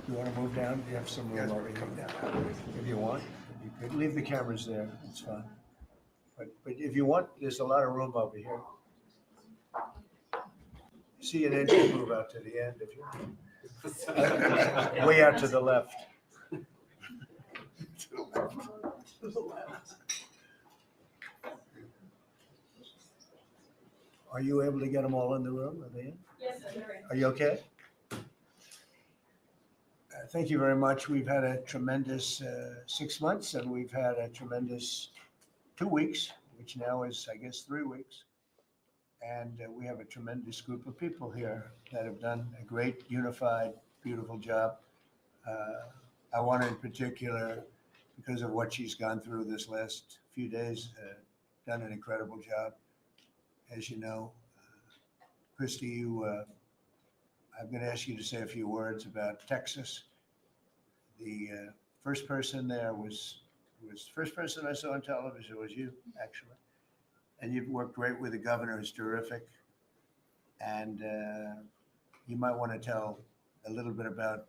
You want to move down? You have some room over here. Come down. If you want, you could leave the cameras there. It's fine. But if you want, there's a lot of room over here. See an inch, move out to the end if you want. Way out to the left. Are you able to get them all in the room? Are they in? Yes, sir. Are you okay? Thank you very much. We've had a tremendous 6 months, and we've had a tremendous 2 weeks, which now is, I guess, 3 weeks. And we have a tremendous group of people here that have done a great, unified, beautiful job. I want to, in particular, because of what she's gone through this last few days, done an incredible job. As you know, Christy, I'm going to ask you to say a few words about Texas. The first person there was the first person I saw on television was you, actually. And you've worked great with the governor, who's terrific. And you might want to tell a little bit about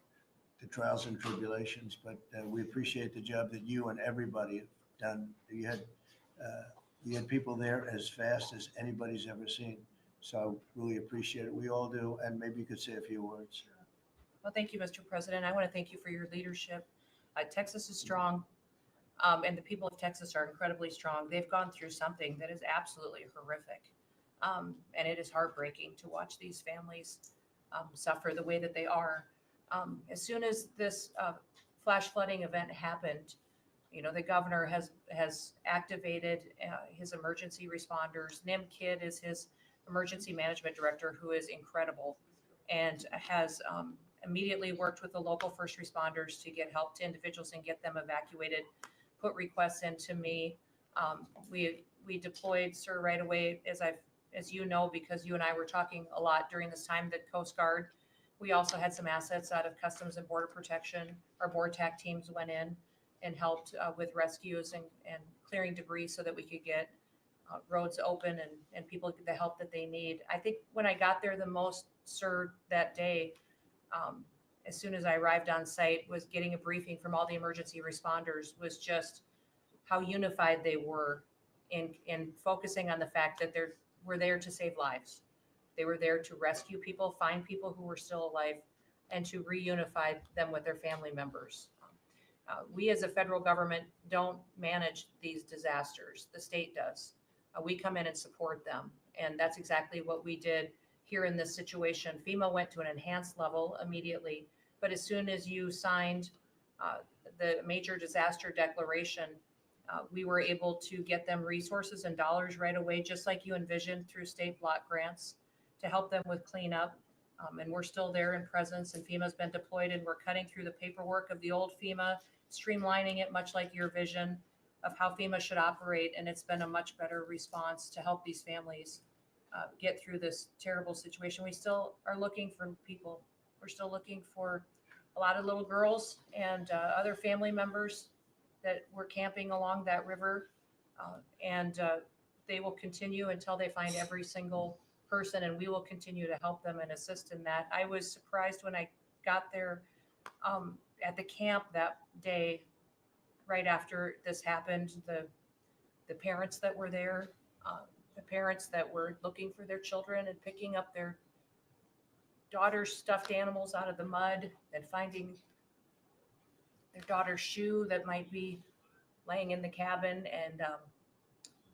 the trials and tribulations, but we appreciate the job that you and everybody have done. You had people there as fast as anybody's ever seen. So really appreciate it. We all do. And maybe you could say a few words. Well, thank you, Mr. President. I want to thank you for your leadership. Texas is strong, and the people of Texas are incredibly strong. They've gone through something that is absolutely horrific, and it is heartbreaking to watch these families suffer the way that they are. As soon as this flash flooding event happened, the governor has activated his emergency responders. Nim Kidd is his emergency management director, who is incredible, and has immediately worked with the local first responders to get help to individuals and get them evacuated, put requests into me. We deployed, sir, right away, as you know, because you and I were talking a lot during this time, the Coast Guard. We also had some assets out of Customs and Border Protection. Our board TAC teams went in and helped with rescues and clearing debris so that we could get roads open and people get the help that they need. I think when I got there the most, sir, that day, as soon as I arrived on site, was getting a briefing from all the emergency responders, was just how unified they were in focusing on the fact that we're there to save lives. They were there to rescue people, find people who were still alive, and to reunify them with their family members. We as a federal government don't manage these disasters. The state does. We come in and support them. And that's exactly what we did here in this situation. FEMA went to an enhanced level immediately, but as soon as you signed the major disaster declaration, we were able to get them resources and dollars right away, just like you envisioned, through state block grants to help them with cleanup. And we're still there in presence, and FEMA's been deployed, and we're cutting through the paperwork of the old FEMA, streamlining it much like your vision of how FEMA should operate. And it's been a much better response to help these families get through this terrible situation. We still are looking for people. We're still looking for a lot of little girls and other family members that were camping along that river. And they will continue until they find every single person, and we will continue to help them and assist in that. I was surprised when I got there at the camp that day, right after this happened, the parents that were there, the parents that were looking for their children and picking up their daughter's stuffed animals out of the mud and finding their daughter's shoe that might be laying in the cabin, and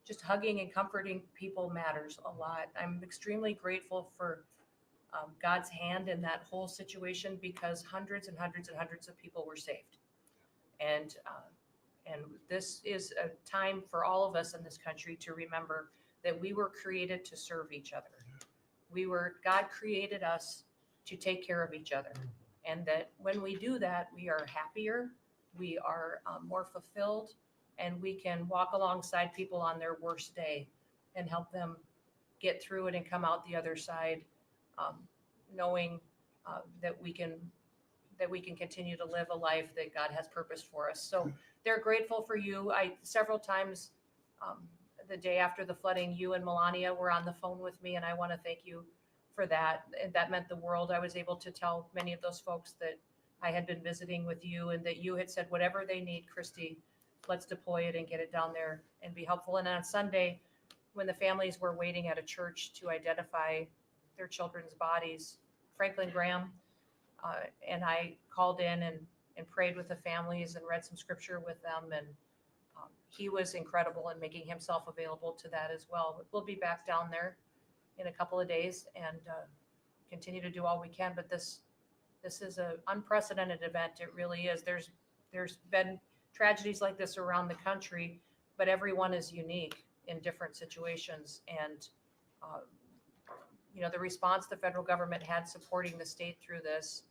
just hugging and comforting people matters a lot. I'm extremely grateful for God's hand in that whole situation, because hundreds and hundreds and hundreds of people were saved. And this is a time for all of us in this country to remember that we were created to serve each other. God created us to take care of each other. And that when we do that, we are happier, we are more fulfilled, and we can walk alongside people on their worst day and help them get through it and come out the other side, knowing that we can continue to live a life that God has purposed for us. So they're grateful for you. Several times the day after the flooding, you and Melania were on the phone with me, and I want to thank you for that. And that meant the world. I was able to tell many of those folks that I had been visiting with you and that you had said, whatever they need, Christy, let's deploy it and get it down there and be helpful. And on Sunday, when the families were waiting at a church to identify their children's bodies, Franklin Graham and I called in and prayed with the families and read some scripture with them. And he was incredible in making himself available to that as well. We'll be back down there in a couple of days and continue to do all we can. But this is an unprecedented event. It really is. There's been tragedies like this around the country, but everyone is unique in different situations. And the response the federal government had supporting the state through this,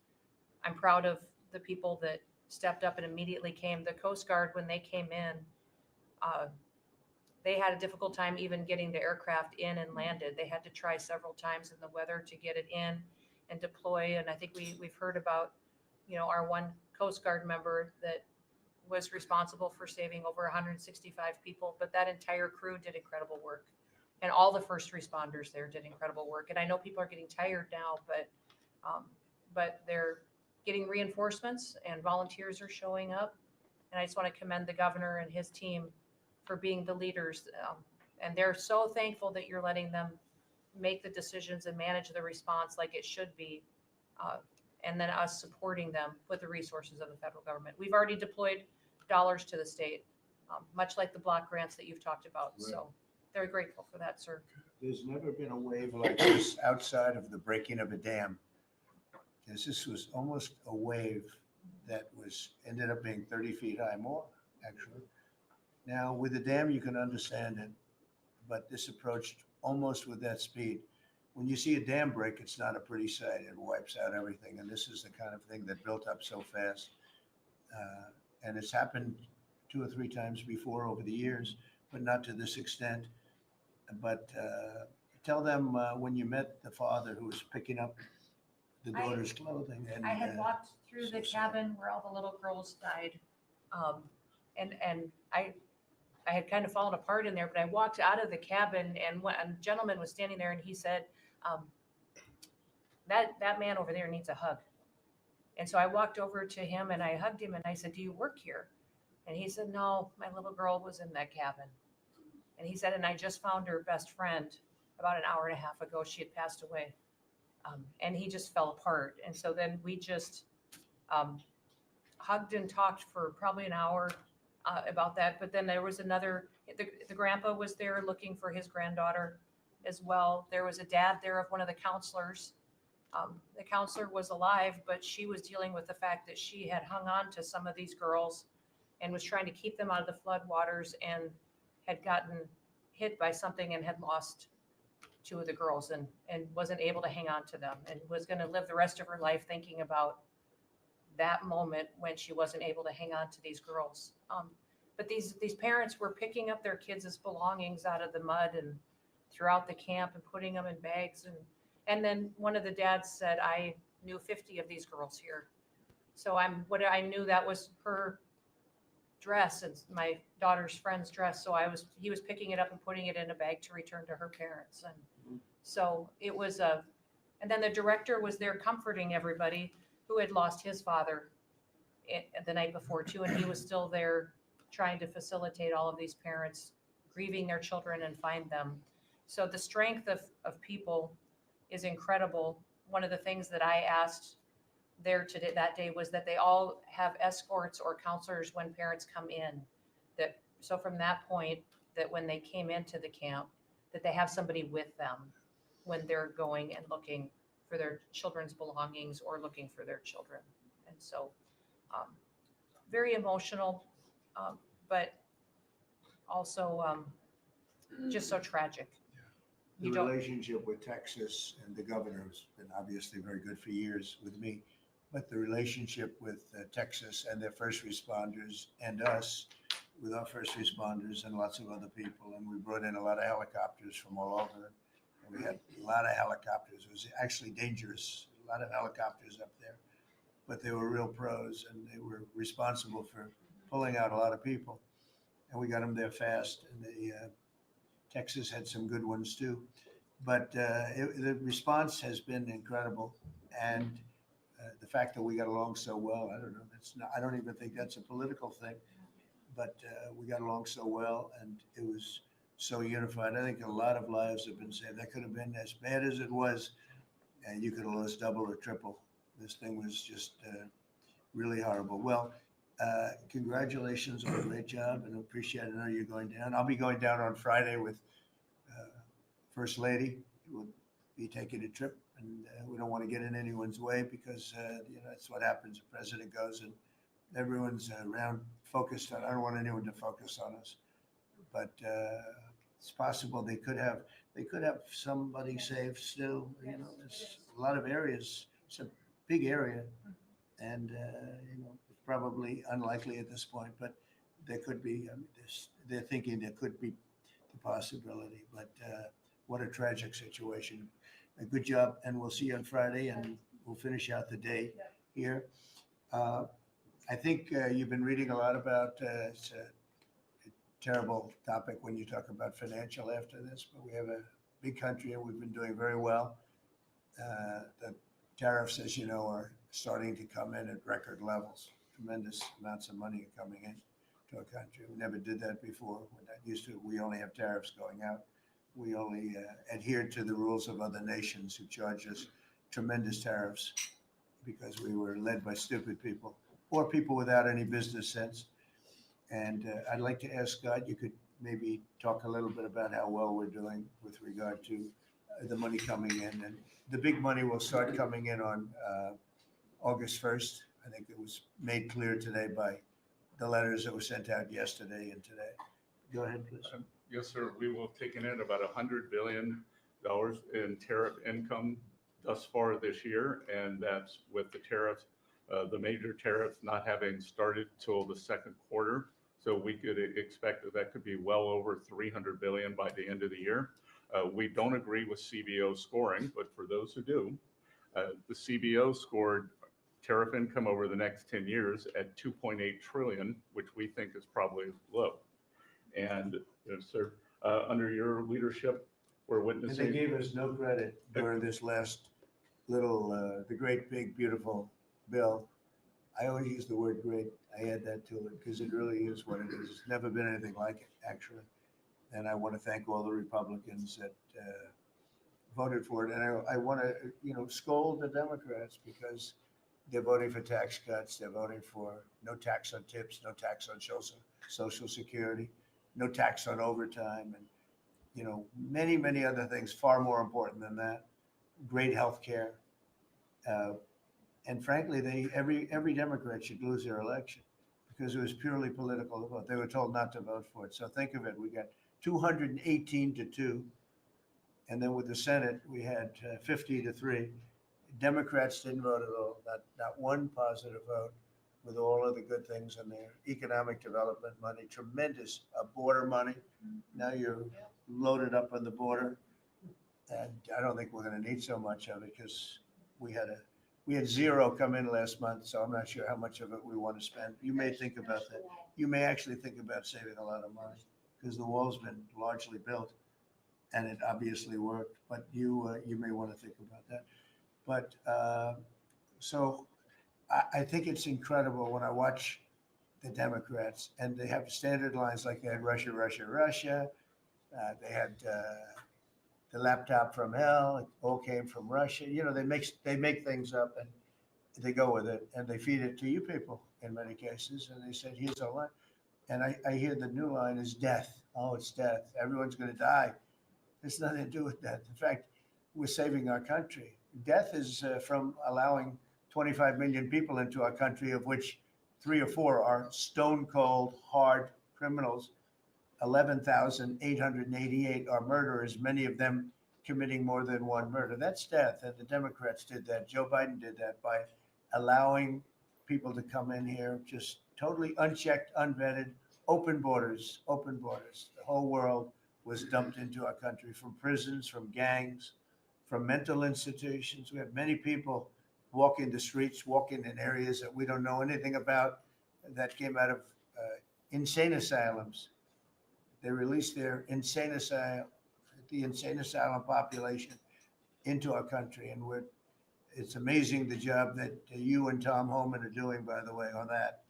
I'm proud of the people that stepped up and immediately came. The Coast Guard, when they came in, they had a difficult time even getting the aircraft in and landed. They had to try several times in the weather to get it in and deploy. And I think we've heard about, our one Coast Guard member that was responsible for saving over 165 people, but that entire crew did incredible work. And all the first responders there did incredible work. And I know people are getting tired now, but they're getting reinforcements and volunteers are showing up. And I just want to commend the governor and his team for being the leaders. And they're so thankful that you're letting them make the decisions and manage the response like it should be. And then us supporting them with the resources of the federal government. We've already deployed dollars to the state, much like the block grants that you've talked about. Right. So very grateful for that, sir. There's never been a wave like this outside of the breaking of a dam. This was almost a wave that ended up being 30 feet high, more actually. Now with the dam, you can understand it, but this approached almost with that speed. When you see a dam break, it's not a pretty sight. It wipes out everything. And this is the kind of thing that built up so fast. And it's happened 2 or 3 times before over the years, but not to this extent. But tell them when you met the father who was picking up the daughter's clothing. And I had walked through the cabin where all the little girls died. And I had kind of fallen apart in there, but I walked out of the cabin and a gentleman was standing there and he said, that man over there needs a hug. And so I walked over to him and I hugged him and I said, do you work here? And he said, no, my little girl was in that cabin. And he said, and I just found her best friend about an hour and a half ago. She had passed away. And he just fell apart. And so then we just hugged and talked for probably an hour about that. But then there was the grandpa was there looking for his granddaughter as well. There was a dad there of one of the counselors. The counselor was alive, but she was dealing with the fact that she had hung on to some of these girls and was trying to keep them out of the floodwaters and had gotten hit by something and had lost 2 of the girls and wasn't able to hang on to them and was going to live the rest of her life thinking about that moment when she wasn't able to hang on to these girls. But these parents were picking up their kids' belongings out of the mud and throughout the camp and putting them in bags. And then one of the dads said, I knew 50 of these girls here. So I knew that was her dress and my daughter's friend's dress. So he was picking it up and putting it in a bag to return to her parents. And so it was and then the director was there comforting everybody who had lost his father the night before too. And he was still there trying to facilitate all of these parents grieving their children and find them. So the strength of people is incredible. One of the things that I asked there today, that day, was that they all have escorts or counselors when parents come in. So from that point, that when they came into the camp, that they have somebody with them when they're going and looking for their children's belongings or looking for their children. And so very emotional, but also just so tragic. The relationship with Texas and the governor has been obviously very good for years with me, but the relationship with Texas and their first responders and us with our first responders and lots of other people. And we brought in a lot of helicopters from all over. And we had a lot of helicopters. It was actually dangerous, a lot of helicopters up there, but they were real pros and they were responsible for pulling out a lot of people. And we got them there fast. And Texas had some good ones too. But the response has been incredible. And the fact that we got along so well, I don't know, that's not, I don't even think that's a political thing, but we got along so well and it was so unified. I think a lot of lives have been saved. That could have been as bad as it was, and you could have lost double or triple. This thing was just really horrible. Well, congratulations on a great job and appreciate it. I know you're going down. I'll be going down on Friday with First Lady. We'll be taking a trip, and we don't want to get in anyone's way because that's what happens. The president goes and everyone's around focused on. I don't want anyone to focus on us, but it's possible they could have somebody saved still. There's a lot of areas. It's a big area, and it's probably unlikely at this point, but there could be. I mean, they're thinking there could be the possibility, but what a tragic situation. A good job, and we'll see you on Friday, and we'll finish out the day here. I think you've been reading a lot about. It's a terrible topic when you talk about financial after this, but we have a big country and we've been doing very well. The tariffs, as you know, are starting to come in at record levels. Tremendous amounts of money are coming in to our country. We never did that before. We're not used to it. We only have tariffs going out. We only adhered to the rules of other nations who charge us tremendous tariffs because we were led by stupid people or people without any business sense. And I'd like to ask Scott, you could maybe talk a little bit about how well we're doing with regard to the money coming in. And the big money will start coming in on August 1st. I think it was made clear today by the letters that were sent out yesterday and today. Go ahead, please. Yes, sir. We will have taken in about $100 billion in tariff income thus far this year, and that's with the tariffs, the major tariffs not having started till the second quarter. So we could expect that could be well over $300 billion by the end of the year. We don't agree with CBO scoring, but for those who do, the CBO scored tariff income over the next 10 years at 2.8 trillion, which we think is probably low. And sir, under your leadership, we're witnessing. And they gave us no credit during this last little, the great, big, beautiful bill. I always use the word great. I add that to it because it really is what it is. It's never been anything like it, actually. And I want to thank all the Republicans that voted for it. And I want to, scold the Democrats because they're voting for tax cuts. They're voting for no tax on tips, no tax on Social Security, no tax on overtime, and many, many other things far more important than that. Great health care. And frankly, every Democrat should lose their election because it was purely political to vote. They were told not to vote for it. So think of it. We got 218-2. And then with the Senate, we had 50-3. Democrats didn't vote at all. Not one positive vote with all of the good things in there. Economic development money, tremendous border money. Now you're loaded up on the border. And I don't think we're going to need so much of it because we had zero come in last month, so I'm not sure how much of it we want to spend. You may think about that. You may actually think about saving a lot of money because the wall's been largely built and it obviously worked, but you may want to think about that. But so I think it's incredible when I watch the Democrats and they have standard lines like they had Russia, Russia, Russia. They had the laptop from hell. It all came from Russia. They make things up and they go with it and they feed it to you people in many cases. And they said, here's a line. And I hear the new line is death. Oh, it's death. Everyone's going to die. There's nothing to do with that. In fact, we're saving our country. Death is from allowing 25 million people into our country, of which 3 or 4 are stone cold, hard criminals. 11,888 are murderers, many of them committing more than one murder. That's death. And the Democrats did that. Joe Biden did that by allowing people to come in here, just totally unchecked, unvetted, open borders, open borders. The whole world was dumped into our country from prisons, from gangs, from mental institutions. We have many people walking the streets, walking in areas that we don't know anything about that came out of insane asylums. They released their insane asylum the insane asylum population into our country. And it's amazing the job that you and Tom Homan are doing, by the way, on that.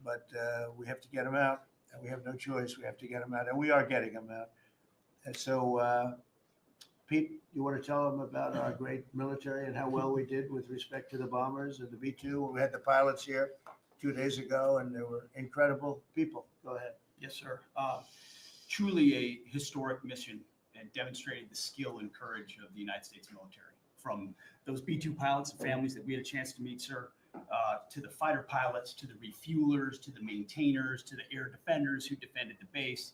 But we have to get them out, and we have no choice. We have to get them out, and we are getting them out. And so, Pete, you want to tell them about our great military and how well we did with respect to the bombers and the B-2? We had the pilots here 2 days ago, and they were incredible people. Go ahead. Yes, sir. Truly a historic mission, and demonstrated the skill and courage of the United States military. From those B-2 pilots and families that we had a chance to meet, sir, to the fighter pilots, to the refuelers, to the maintainers, to the air defenders who defended the base.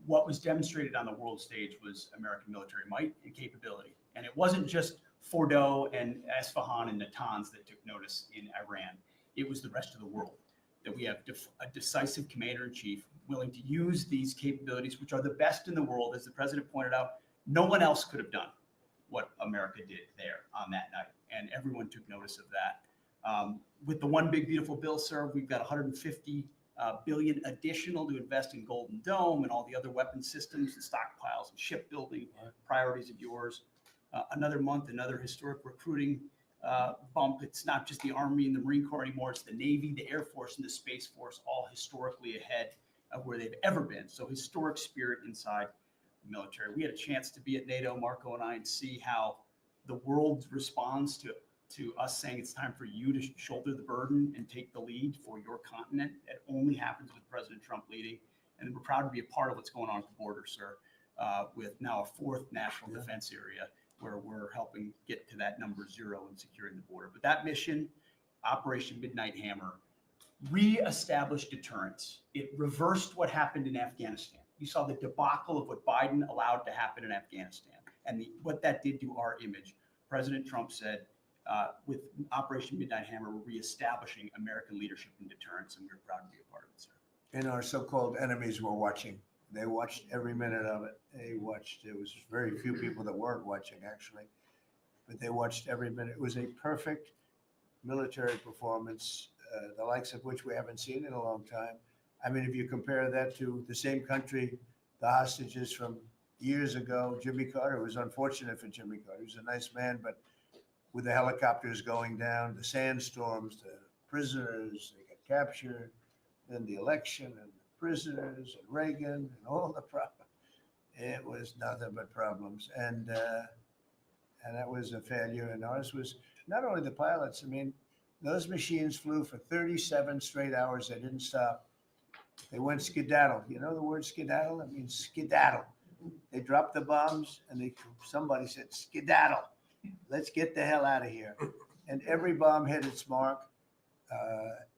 What was demonstrated on the world stage was American military might and capability. And it wasn't just Fordo and Esfahan and Natanz that took notice in Iran. It was the rest of the world, that we have a decisive commander-in-chief willing to use these capabilities, which are the best in the world. As the president pointed out, no one else could have done what America did there on that night. And everyone took notice of that. With the One Big Beautiful Bill, sir, we've got 150 billion additional to invest in Golden Dome and all the other weapon systems and stockpiles and shipbuilding priorities of yours. Another month, another historic recruiting bump. It's not just the Army and the Marine Corps anymore. It's the Navy, the Air Force, and the Space Force, all historically ahead of where they've ever been. So historic spirit inside the military. We had a chance to be at NATO, Marco and I, and see how the world responds to us saying it's time for you to shoulder the burden and take the lead for your continent. It only happens with President Trump leading. And we're proud to be a part of what's going on at the border, sir, with now a fourth national defense area where we're helping get to that number 0 and securing the border. But that mission, Operation Midnight Hammer, re-established deterrence. It reversed what happened in Afghanistan. You saw the debacle of what Biden allowed to happen in Afghanistan and what that did to our image. President Trump said, with Operation Midnight Hammer, we're reestablishing American leadership and deterrence, and we're proud to be a part of it, sir. And our so-called enemies were watching. They watched every minute of it. They watched. There was very few people that weren't watching, actually, but they watched every minute. It was a perfect military performance, the likes of which we haven't seen in a long time. I mean, if you compare that to the same country, the hostages from years ago, Jimmy Carter, it was unfortunate for Jimmy Carter. He was a nice man, but with the helicopters going down, the sandstorms, the prisoners, they got captured, then the election and the prisoners and Reagan and all the problems. It was nothing but problems. And that was a failure. And ours was not only the pilots. I mean, those machines flew for 37 straight hours. They didn't stop. They went skedaddle. You know the word skedaddle? It means skedaddle. They dropped the bombs and somebody said, skedaddle. Let's get the hell out of here. And every bomb hit its mark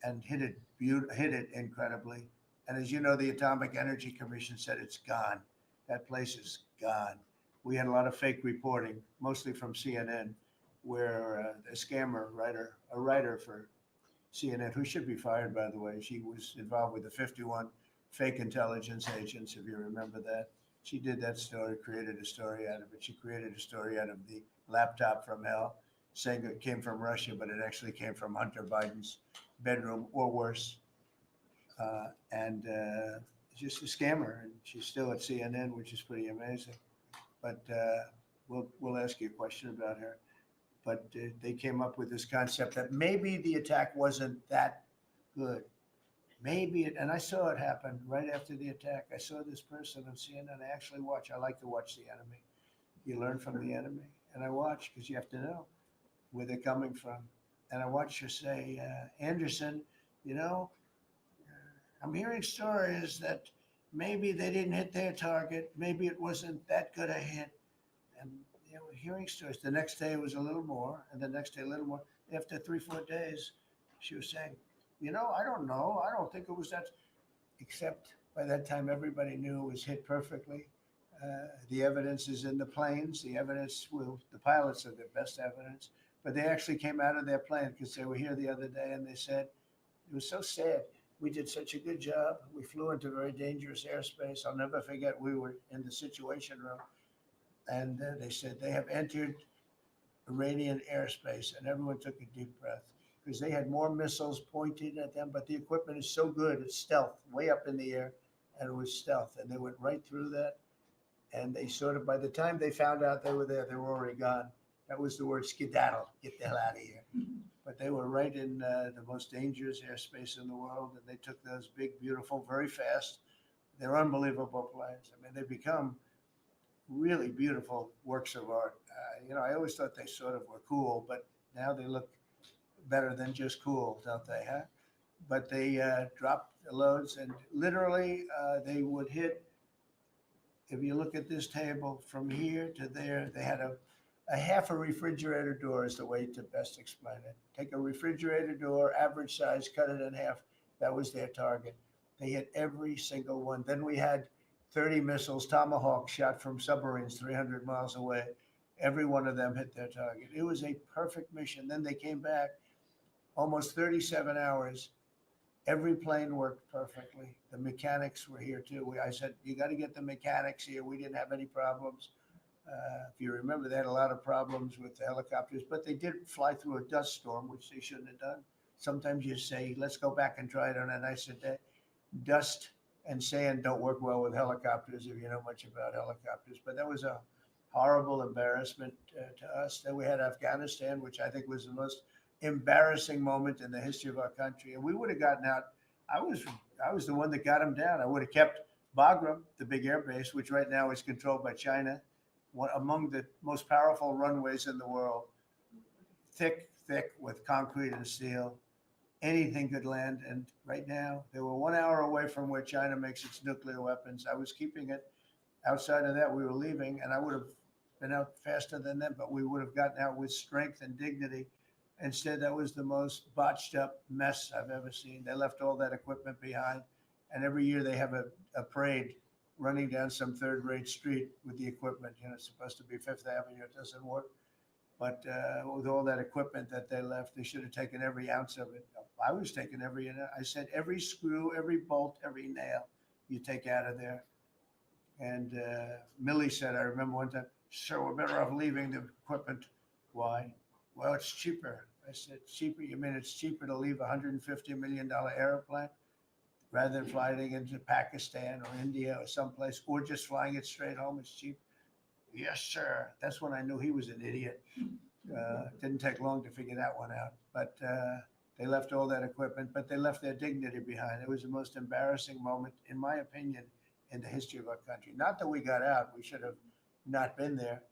and hit it incredibly. And as you know, the Atomic Energy Commission said it's gone. That place is gone. We had a lot of fake reporting, mostly from CNN, where a writer for CNN, who should be fired, by the way, she was involved with the 51 fake intelligence agents, if you remember that. She did that story, created a story out of it. She created a story out of the laptop from hell, saying it came from Russia, but it actually came from Hunter Biden's bedroom or worse. Just a scammer. And she's still at CNN, which is pretty amazing. But we'll ask you a question about her. But they came up with this concept that maybe the attack wasn't that good. And I saw it happen right after the attack. I saw this person on CNN. I like to watch the enemy. You learn from the enemy. And I watch because you have to know where they're coming from. And I watched her say, Anderson, I'm hearing stories that maybe they didn't hit their target. Maybe it wasn't that good a hit. And hearing stories. The next day it was a little more, and the next day a little more. After 3-4 days, she was saying, I don't know. I don't think it was that. Except by that time, everybody knew it was hit perfectly. The evidence is in the planes. The pilots are the best evidence. But they actually came out of their plane because they were here the other day, and they said, it was so sad. We did such a good job. We flew into very dangerous airspace. I'll never forget, we were in the Situation Room, and they said they have entered Iranian airspace, and everyone took a deep breath because they had more missiles pointed at them, but the equipment is so good, it's stealth, way up in the air, and it was stealth, and they went right through that. And they sort of, by the time they found out they were there, they were already gone. That was the word skedaddle, get the hell out of here. But they were right in the most dangerous airspace in the world, and they took those big, beautiful, very fast. They're unbelievable planes. I mean, they become really beautiful works of art. I always thought they sort of were cool, but now they look better than just cool, don't they? Huh? But they dropped the loads, and literally they would hit. If you look at this table from here to there, they had a half a refrigerator door is the way to best explain it. Take a refrigerator door, average size, cut it in half. That was their target. They hit every single one. Then we had 30 missiles, Tomahawk shot from submarines 300 miles away. Every one of them hit their target. It was a perfect mission. Then they came back almost 37 hours. Every plane worked perfectly. The mechanics were here too. I said, you got to get the mechanics here. We didn't have any problems. If you remember, they had a lot of problems with the helicopters, but they did fly through a dust storm, which they shouldn't have done. Sometimes you say, let's go back and try it on a nicer day. Dust and sand don't work well with helicopters if you know much about helicopters. But that was a horrible embarrassment to us. Then we had Afghanistan, which I think was the most embarrassing moment in the history of our country. And we would have gotten out. I was the one that got them down. I would have kept Bagram, the big air base, which right now is controlled by China, one among the most powerful runways in the world, thick with concrete and steel. Anything could land. And right now, they were 1 hour away from where China makes its nuclear weapons. I was keeping it. Outside of that, we were leaving, and I would have been out faster than them, but we would have gotten out with strength and dignity. Instead, that was the most botched up mess I've ever seen. They left all that equipment behind. And every year they have a parade running down some third-rate street with the equipment. It's supposed to be Fifth Avenue. It doesn't work. But with all that equipment that they left, they should have taken every ounce of it. I was taking I said every screw, every bolt, every nail you take out of there. And Millie said, I remember one time, sir, we're better off leaving the equipment. Why? Well, it's cheaper. I said, cheaper? You mean it's cheaper to leave a $150 million airplane rather than flying into Pakistan or India or someplace, or just flying it straight home? It's cheap. Yes, sir. That's when I knew he was an idiot. Didn't take long to figure that one out. But they left all that equipment, but they left their dignity behind. It was the most embarrassing moment, in my opinion, in the history of our country. Not that we got out. We should have not been there.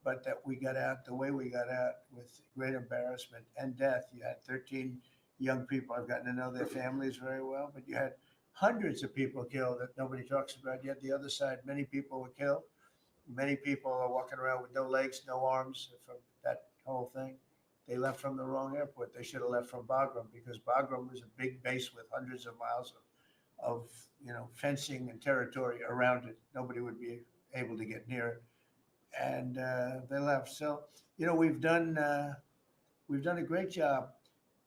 But that we got out the way we got out, with great embarrassment and death. You had 13 young people. I've gotten to know their families very well, but you had hundreds of people killed that nobody talks about. Yet the other side, many people were killed. Many people are walking around with no legs, no arms from that whole thing. They left from the wrong airport. They should have left from Bagram, because Bagram was a big base with hundreds of miles of fencing and territory around it. Nobody would be able to get near it. And they left. So, we've done a great job,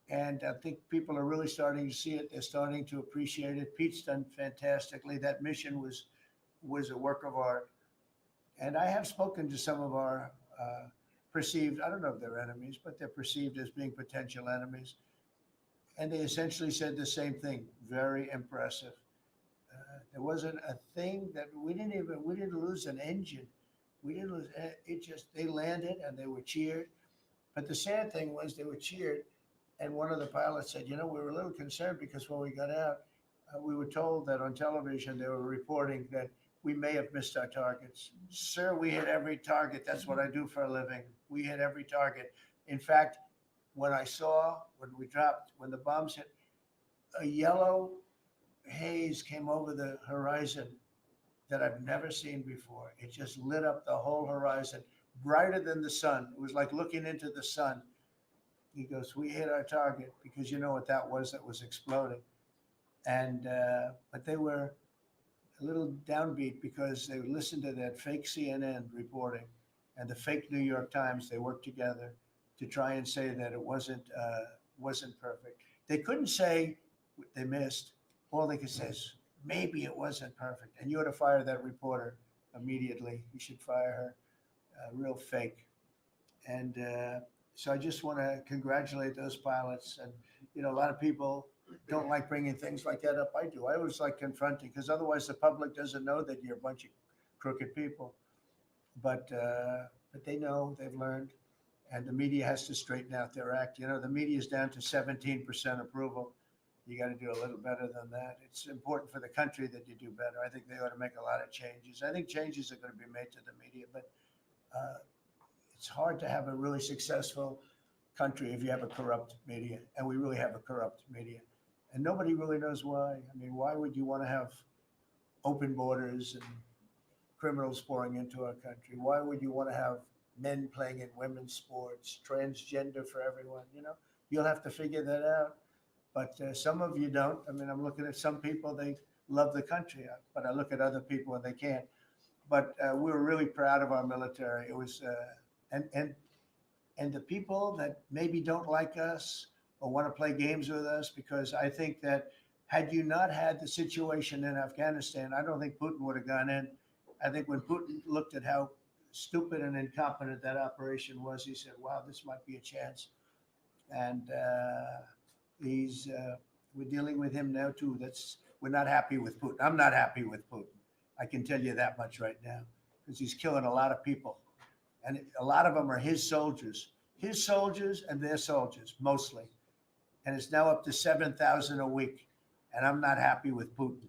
and I think people are really starting to see it. They're starting to appreciate it. Pete's done fantastically. That mission was a work of art. And I have spoken to some of our perceived, I don't know if they're enemies, but they're perceived as being potential enemies. And they essentially said the same thing. Very impressive. There wasn't a thing that we didn't lose an engine. We didn't lose it. They landed and they were cheered. But the sad thing was they were cheered. And one of the pilots said, we were a little concerned because when we got out, we were told that on television they were reporting that we may have missed our targets. Sir, we hit every target. That's what I do for a living. We hit every target. In fact, when the bombs hit, a yellow haze came over the horizon that I've never seen before. It just lit up the whole horizon, brighter than the sun. It was like looking into the sun. He goes, we hit our target, because you know what that was exploding. And but they were a little downbeat because they listened to that fake CNN reporting and the fake New York Times. They worked together to try and say that it wasn't perfect. They couldn't say they missed. All they could say is, maybe it wasn't perfect. And you ought to fire that reporter immediately. You should fire her. Real fake. And so I just want to congratulate those pilots. And, a lot of people don't like bringing things like that up. I do. I always like confronting, because otherwise the public doesn't know that you're a bunch of crooked people. But they know, they've learned, and the media has to straighten out their act. You know, the media is down to 17% approval. You got to do a little better than that. It's important for the country that you do better. I think they ought to make a lot of changes. I think changes are going to be made to the media, but it's hard to have a really successful country if you have a corrupt media, and we really have a corrupt media, and nobody really knows why. I mean, why would you want to have open borders and criminals pouring into our country? Why would you want to have men playing in women's sports, transgender for everyone? You know, you'll have to figure that out. But some of you don't. I mean, I'm looking at some people, they love the country, but I look at other people and they can't. But we were really proud of our military. It was, and the people that maybe don't like us or want to play games with us, because I think that had you not had the situation in Afghanistan, I don't think Putin would have gone in. I think when Putin looked at how stupid and incompetent that operation was, he said, wow, this might be a chance. And we're dealing with him now too. We're not happy with Putin. I'm not happy with Putin. I can tell you that much right now, because he's killing a lot of people. And a lot of them are his soldiers and their soldiers, mostly. And it's now up to 7,000 a week. And I'm not happy with Putin.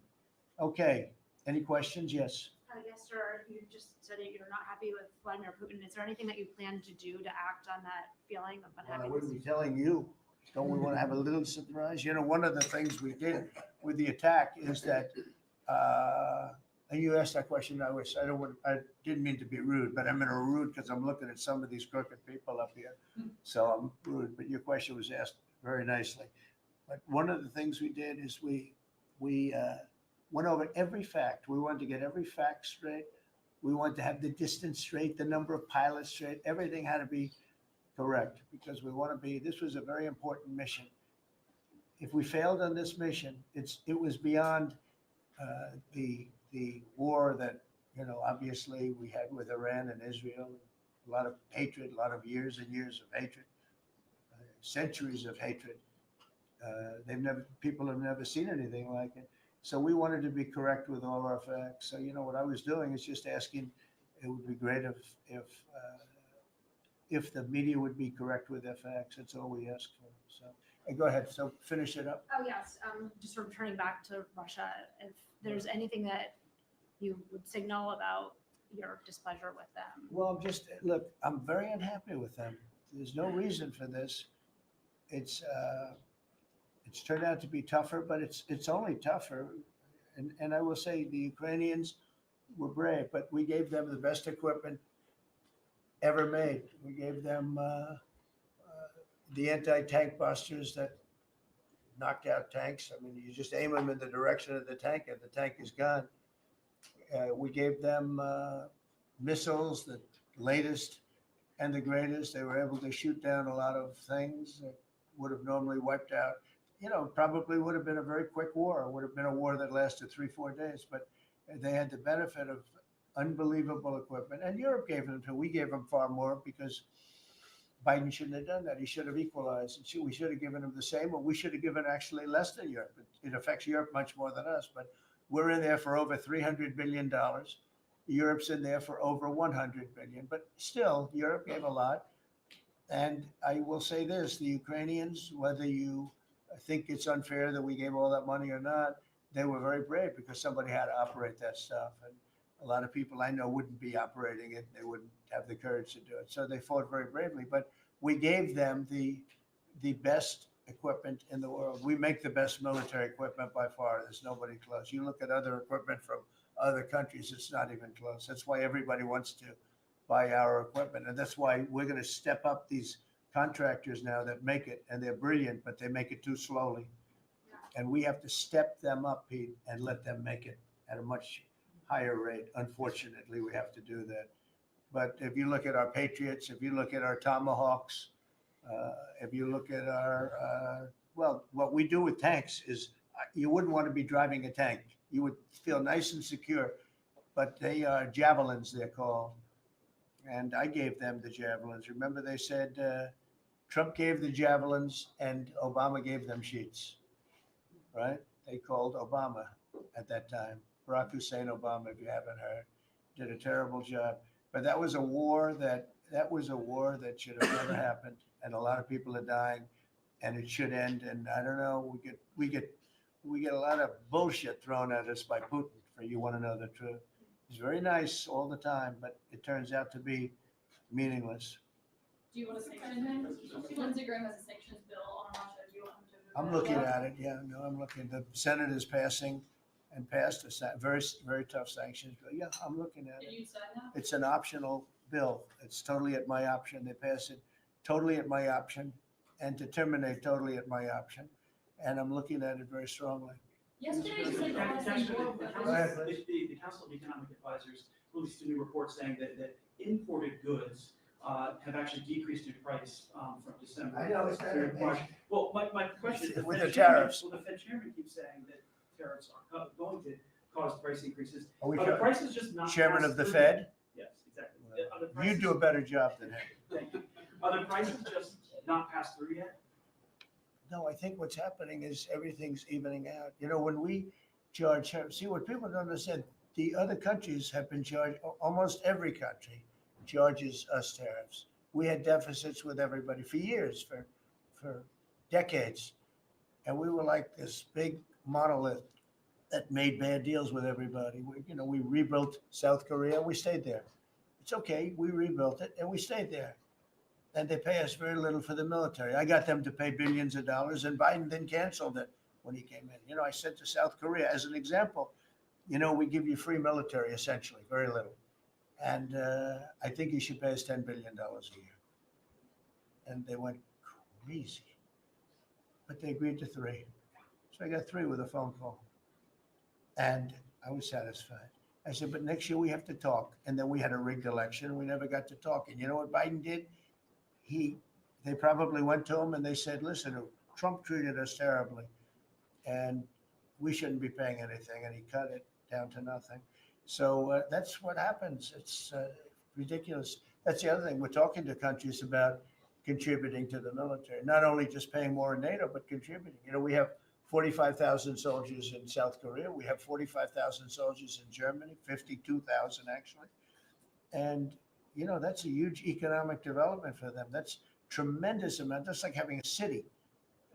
Okay, any questions? Yes. Yes, sir. You just said that you're not happy with Vladimir Putin. Is there anything that you plan to do to act on that feeling of Well, I unhappiness? wouldn't be telling you. Don't we want to have a little surprise? You know, one of the things we did with the attack is that, and you asked that question, I didn't mean to be rude, but I'm in a rude because I'm looking at some of these crooked people up here. So I'm rude, but your question was asked very nicely. But one of the things we did is we went over every fact. We wanted to get every fact straight. We wanted to have the distance straight, the number of pilots straight. Everything had to be correct, because this was a very important mission. If we failed on this mission, it was beyond the war that, you know, obviously we had with Iran and Israel. A lot of hatred, a lot of years and years of hatred, centuries of hatred. People have never seen anything like it. So we wanted to be correct with all our facts. So, you know, what I was doing is just asking, it would be great if the media would be correct with their facts. That's all we ask for. So go ahead. So finish it up. Oh, yes. Just sort of turning back to Russia, if there's anything that you would signal about your displeasure with them. Well, look, I'm very unhappy with them. There's no reason for this. It's turned out to be tougher, but it's only tougher. And I will say the Ukrainians were brave, but we gave them the best equipment ever made. We gave them the anti-tank busters that knocked out tanks. I mean, you just aim them in the direction of the tank and the tank is gone. We gave them missiles, the latest and the greatest. They were able to shoot down a lot of things that would have normally wiped out. You know, probably would have been a very quick war. It would have been a war that lasted 3-4 days, but they had the benefit of unbelievable equipment. And Europe gave them too. We gave them far more because Biden shouldn't have done that. He should have equalized. We should have given them the same, or we should have given actually less than Europe. It affects Europe much more than us, but we're in there for over $300 billion. Europe's in there for over 100 billion, but still Europe gave a lot. And I will say this, the Ukrainians, whether you think it's unfair that we gave all that money or not, they were very brave because somebody had to operate that stuff. And a lot of people I know wouldn't be operating it. They wouldn't have the courage to do it. So they fought very bravely, but we gave them the best equipment in the world. We make the best military equipment by far. There's nobody close. You look at other equipment from other countries, it's not even close. That's why everybody wants to buy our equipment. And that's why we're going to step up these contractors now that make it, and they're brilliant, but they make it too slowly. And we have to step them up, Pete, and let them make it at a much higher rate. Unfortunately, we have to do that. But if you look at our Patriots, if you look at our Tomahawks, if you look at our, well, what we do with tanks is you wouldn't want to be driving a tank. You would feel nice and secure, but they are javelins, they're called. And I gave them the javelins. Remember they said Trump gave the javelins and Obama gave them sheets, right? They called Obama at that time, Barack Hussein Obama, if you haven't heard. did a terrible job. But that was a war that should have never happened, and a lot of people are dying, and it should end. And I don't know, we get a lot of bullshit thrown at us by Putin. For you want to know the truth, he's very nice all the time, but it turns out to be meaningless. Do you want to sanction? Lindsey Graham has a sanctions bill on Russia. Do you want him to? I'm looking at it. Yeah, no, I'm looking. The Senate is passed a very, very tough sanctions bill. Yeah, I'm looking at Did it. you sign that? It's an optional bill. It's totally at my option. They pass it totally at my option and to terminate totally at my option. And I'm looking at it very strongly. Yesterday you said Go ahead, please. The Council of Economic Advisors released a new report saying that imported goods have actually decreased in price from December. I know, it's better than March. Well, my question is, With Fed the chairman- tariffs. Well, the Fed chairman keeps saying that tariffs are going to cause price increases. Are we Are the prices just not? chairman passed of the through Fed? yet? Yes, exactly. Are the You prices- do a better job than him. Thank you. Are the prices just not passed through yet? No, I think what's happening is everything's evening out. You know, when we charge, see what people don't understand, the other countries have been charged, almost every country charges us tariffs. We had deficits with everybody for years, for decades. And we were like this big monolith that made bad deals with everybody. We rebuilt South Korea, we stayed there. It's okay, we rebuilt it and we stayed there. And they pay us very little for the military. I got them to pay billions of dollars, and Biden then canceled it when he came in. I said to South Korea, as an example, we give you free military, essentially, very little. And I think you should pay us $10 billion a year. And they went crazy. But they agreed to 3. So I got 3 with a phone call. And I was satisfied. I said, but next year we have to talk. And then we had a rigged election and we never got to talk. And you know what Biden did? They probably went to him and they said, listen, Trump treated us terribly and we shouldn't be paying anything. And he cut it down to nothing. So that's what happens. It's ridiculous. That's the other thing. We're talking to countries about contributing to the military, not only just paying more in NATO, but contributing. We have 45,000 soldiers in South Korea. We have 45,000 soldiers in Germany, 52,000 actually. And that's a huge economic development for them. That's tremendous amount. That's like having a city.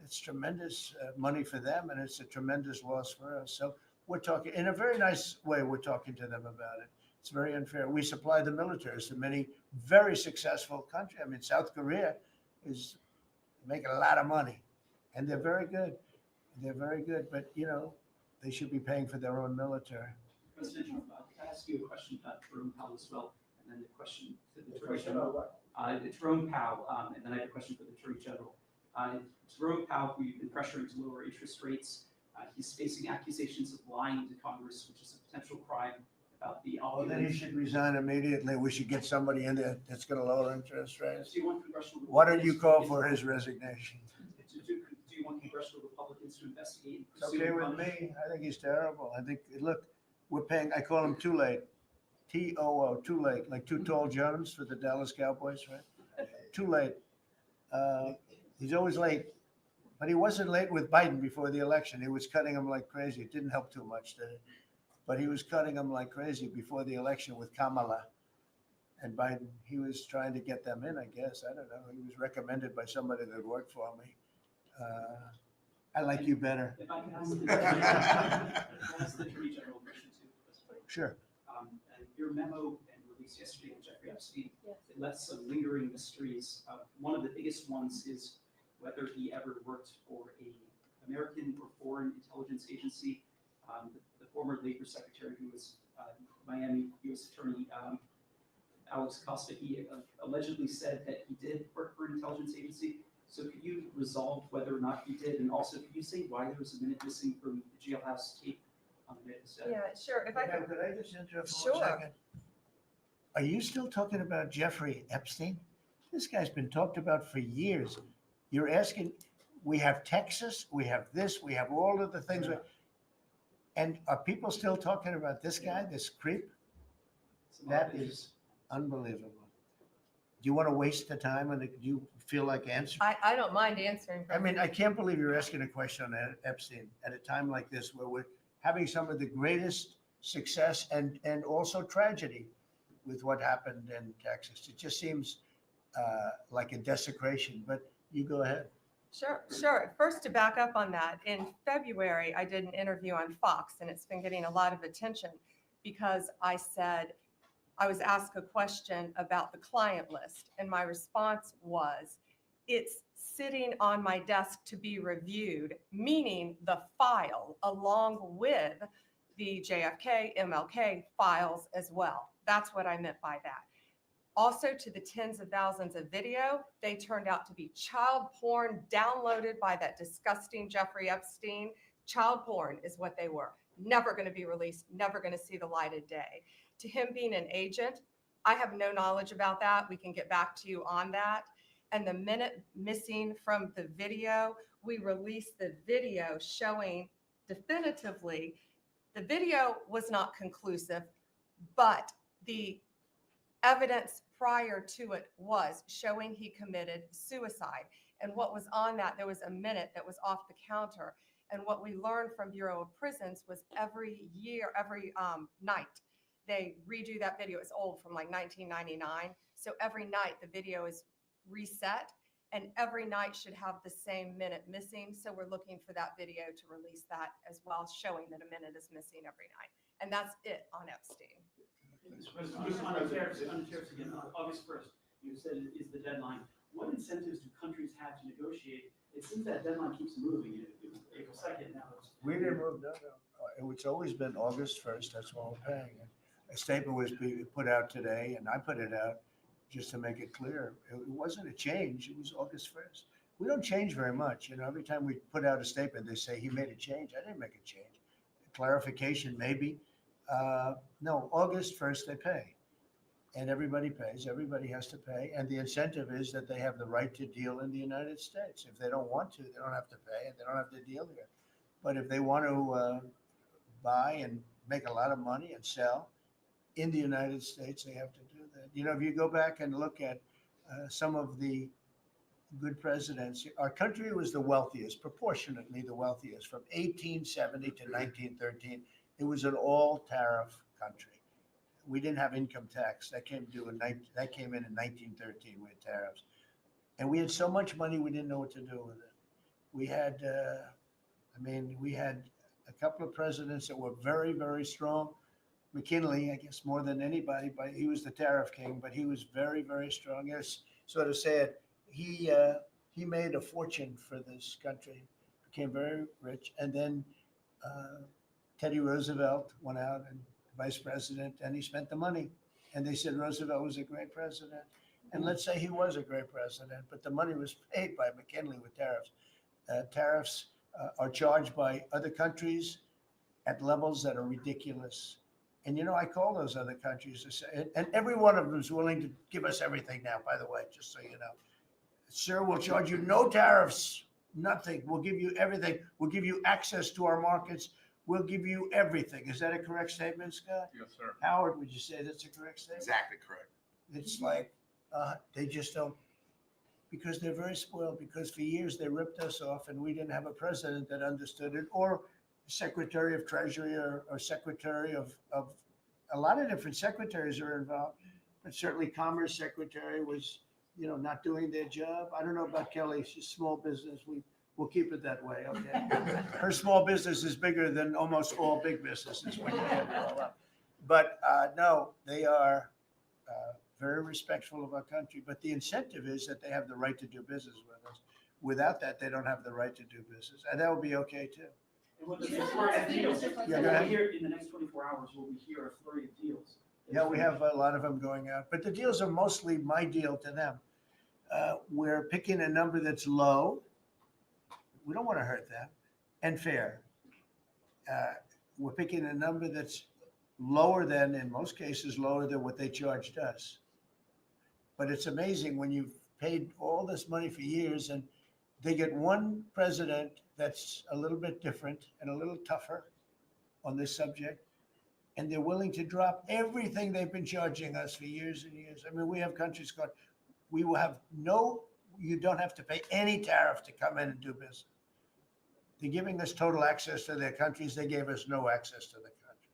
It's tremendous money for them, and it's a tremendous loss for us. So we're talking in a very nice way. We're talking to them about it. It's very unfair. We supply the militaries to many very successful countries. I mean, South Korea is making a lot of money, and they're very good. They're very good, but they should be paying for their own military. President Trump, can I ask you a question about Jerome Powell as well? And then the question to the Attorney General. Jerome Powell, and then I have a question for the Attorney General. Jerome Powell, who you've been pressuring to lower interest rates, he's facing accusations of lying to Congress, which is a potential crime about the Oh, then he should resign immediately. We should get somebody in there that's going to lower interest rates. Do you want congressional? Why don't you call for his resignation? Do you want congressional Republicans to investigate? It's okay with me. I think he's terrible. I think, look, we're paying, I call him Too Late. T-O-O, Too Late, like Too Tall Jones for the Dallas Cowboys, right? Too late. He's always late. But he wasn't late with Biden before the election. He was cutting him like crazy. It didn't help too much, did it? But he was cutting him like crazy before the election with Kamala and Biden. He was trying to get them in, I guess. I don't know. He was recommended by somebody that worked for me. I like you better. If I can ask the Attorney General a question too. Sure. And your memo and release yesterday on Jeffrey Epstein, Yes. it left some lingering mysteries. One of the biggest ones is whether he ever worked for a American or foreign intelligence agency. The former Labor Secretary, who was Miami U.S. Attorney Alex Costa, he allegedly said that he did work for an intelligence agency. So could you resolve whether or not he did? And also, could you say why there was a minute missing from the jailhouse tape on the minute set? Yeah, sure. If I could, Could I just interrupt for Sure. 1 second? Are you still talking about Jeffrey Epstein? This guy's been talked about for years. You're asking, we have Texas, we have this, we have all of the things. And are people still talking about this guy, this creep? That is unbelievable. Do you want to waste the time and do you feel like answering? I don't mind answering. I mean, I can't believe you're asking a question on Epstein at a time like this where we're having some of the greatest success and also tragedy with what happened in Texas. It just seems like a desecration, but you go ahead. Sure. First, to back up on that, in February, I did an interview on Fox, and it's been getting a lot of attention because I was asked a question about the client list, and my response was, it's sitting on my desk to be reviewed, meaning the file along with the JFK, MLK files as well. That's what I meant by that. Also, to the tens of thousands of video, they turned out to be child porn downloaded by that disgusting Jeffrey Epstein. Child porn is what they were. Never going to be released, never going to see the light of day. To him being an agent, I have no knowledge about that. We can get back to you on that. And the minute missing from the video, we released the video showing definitively the video was not conclusive, but the evidence prior to it was showing he committed suicide. And what was on that, there was a minute that was off the counter. And what we learned from Bureau of Prisons was every night, they redo that video. It's old, from like 1999. So every night the video is reset, and every night should have the same minute missing. So we're looking for that video to release that as well, showing that a minute is missing every night. And that's it on Epstein. On the tariffs again, August 1st, you said is the deadline. What incentives do countries have to negotiate? It seems that deadline keeps moving. It was April 2nd, now it's. We didn't move, no. It's always been August 1st, that's what we're paying. A statement was put out today, and I put it out just to make it clear. It wasn't a change, it was August 1st. We don't change very much. Every time we put out a statement, they say he made a change. I didn't make a change. Clarification, maybe. No, August 1st, they pay. And everybody pays, everybody has to pay. And the incentive is that they have the right to deal in the United States. If they don't want to, they don't have to pay, and they don't have to deal here. But if they want to buy and make a lot of money and sell in the United States, they have to do that. If you go back and look at some of the good presidents, our country was the wealthiest, proportionately the wealthiest, from 1870 to 1913. It was an all tariff country. We didn't have income tax. That came in 1913 with tariffs. And we had so much money, we didn't know what to do with it. We had, we had a couple of presidents that were very, very strong. McKinley, I guess more than anybody, but he was the tariff king, but he was very, very strong. Yes, sort of sad. He made a fortune for this country, became very rich. And then Teddy Roosevelt went out and vice president, and he spent the money. And they said Roosevelt was a great president. And let's say he was a great president, but the money was paid by McKinley with tariffs. Tariffs are charged by other countries at levels that are ridiculous. And I call those other countries to say, and every one of them is willing to give us everything now, by the way, just so you know. Sir, we'll charge you no tariffs, nothing. We'll give you everything. We'll give you access to our markets. We'll give you everything. Is that a correct statement, Scott? Yes, sir. Howard, would you say that's a correct statement? Exactly correct. It's like they just don't, because they're very spoiled, because for years they ripped us off and we didn't have a president that understood it, or Secretary of Treasury or Secretary of a lot of different secretaries are involved, but certainly Commerce Secretary was, not doing their job. I don't know about Kelly, she's small business. We'll keep it that way, okay? Her small business is bigger than almost all big businesses when you add it all up. But no, they are very respectful of our country. But the incentive is that they have the right to do business with us. Without that, they don't have the right to do business. And that would be okay too. And what the flurry of deals, Yeah, go ahead. here in the next 24 hours, we'll be hear a flurry of deals. Yeah, we have a lot of them going out, but the deals are mostly my deal to them. We're picking a number that's low. We don't want to hurt them, and fair. We're picking a number that's lower than, in most cases, lower than what they charged us. But it's amazing when you've paid all this money for years and they get one president that's a little bit different and a little tougher on this subject, and they're willing to drop everything they've been charging us for years and years. We have countries going, we will have you don't have to pay any tariff to come in and do business. They're giving us total access to their countries. They gave us no access to the country.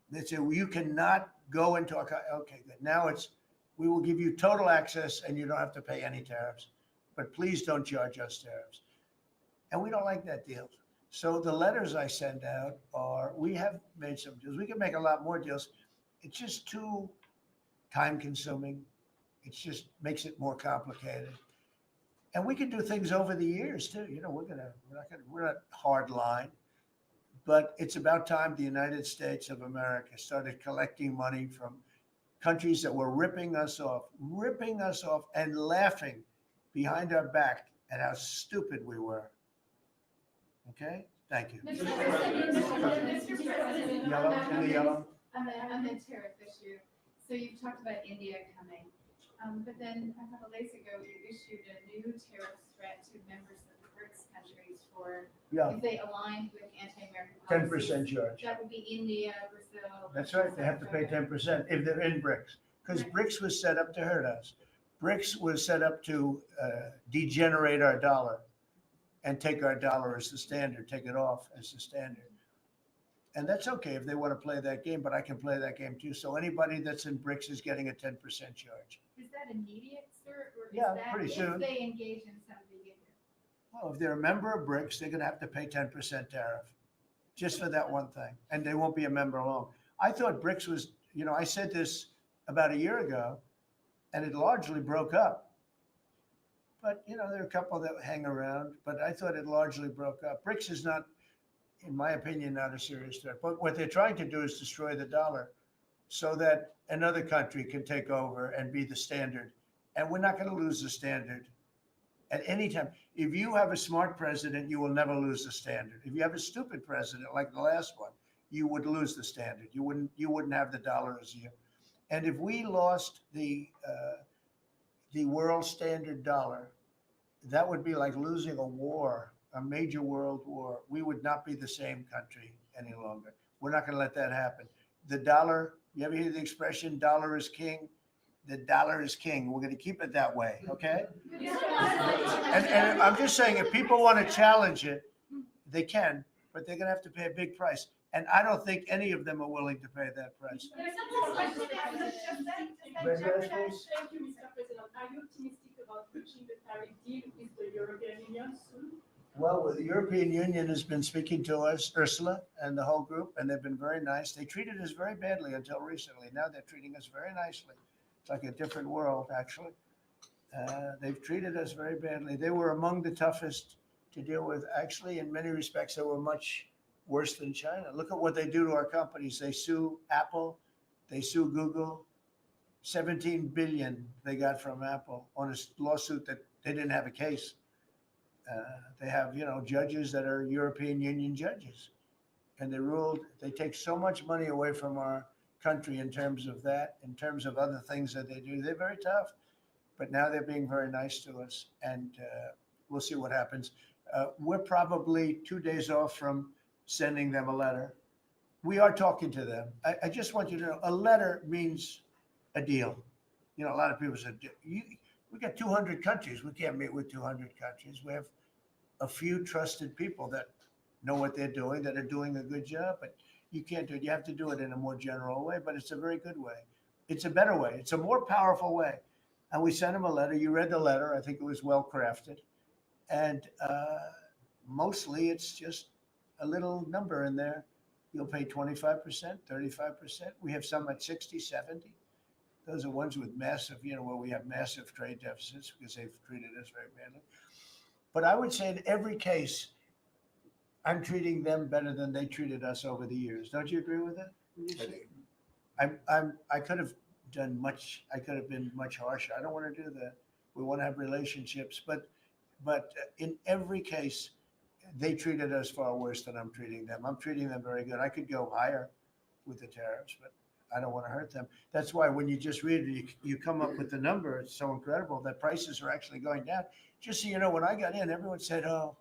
They say, well, you cannot go into our, okay, good. Now it's, we will give you total access and you don't have to pay any tariffs, but please don't charge us tariffs. And we don't like that deal. So the letters I send out are, we have made some deals. We can make a lot more deals. It's just too time consuming. It just makes it more complicated. And we can do things over the years too. You know, we're not hard line, but it's about time the United States of America started collecting money from countries that were ripping us off and laughing behind our back at how stupid we were. Okay, thank you. Mr. President, Yellow, in the yellow. on the tariff issue, so you've talked about India coming, but then a couple days ago, you issued a new tariff threat to members of the BRICS countries for Yeah, if they aligned with anti-American policies. 10% charge. That would be India, Brazil. That's right. They have to pay 10% if they're in BRICS, because Right. BRICS was set up to hurt us. BRICS was set up to degenerate our dollar and take our dollar as the standard, take it off as the standard. And that's okay if they want to play that game, but I can play that game too. So anybody that's in BRICS is getting a 10% charge. Is that immediate, sir, or is Yeah, that pretty soon. if they engage in some behavior? Well, if they're a member of BRICS, they're going to have to pay 10% tariff just for that one thing. And they won't be a member long. I thought BRICS was, you know, I said this about a year ago and it largely broke up. But, you know, there are a couple that hang around, but I thought it largely broke up. BRICS is not, in my opinion, not a serious threat. But what they're trying to do is destroy the dollar so that another country can take over and be the standard. And we're not going to lose the standard at any time. If you have a smart president, you will never lose the standard. If you have a stupid president like the last one, you would lose the standard. You wouldn't have the dollar as you. And if we lost the world standard dollar, that would be like losing a war, a major world war. We would not be the same country any longer. We're not going to let that happen. The dollar, you ever hear the expression, dollar is king? The dollar is king. We're going to keep it that way, okay? And I'm just saying, if people want to challenge it, they can, but they're going to have to pay a big price. And I don't think any of them are willing to pay that price. There's some question. Yes, please. Thank you, Mr. President. Are you optimistic about reaching the tariff deal with the European Union soon? Well, the European Union has been speaking to us, Ursula and the whole group, and they've been very nice. They treated us very badly until recently. Now they're treating us very nicely. It's like a different world, actually. They've treated us very badly. They were among the toughest to deal with. Actually, in many respects, they were much worse than China. Look at what they do to our companies. They sue Apple. They sue Google. 17 billion they got from Apple on a lawsuit that they didn't have a case. They have, you know, judges that are European Union judges. And they ruled, they take so much money away from our country in terms of that, in terms of other things that they do. They're very tough. But now they're being very nice to us. And we'll see what happens. We're probably 2 days off from sending them a letter. We are talking to them. I just want you to know, a letter means a deal. You know, a lot of people said, we got 200 countries. We can't meet with 200 countries. We have a few trusted people that know what they're doing, that are doing a good job, but you can't do it. You have to do it in a more general way, but it's a very good way. It's a better way. It's a more powerful way. And we sent them a letter. You read the letter. I think it was well crafted. And mostly it's just a little number in there. You'll pay 25%, 35%. We have some at 60, 70. Those are ones with massive, you know, where we have massive trade deficits because they've treated us very badly. But I would say in every case, I'm treating them better than they treated us over the years. Don't you agree with that? I could have done much. I could have been much harsher. I don't want to do that. We want to have relationships, but in every case, they treated us far worse than I'm treating them. I'm treating them very good. I could go higher with the tariffs, but I don't want to hurt them. That's why when you just read it, you come up with the number. It's so incredible that prices are actually going down. Just so you know, when I got in, everyone said, "Oh,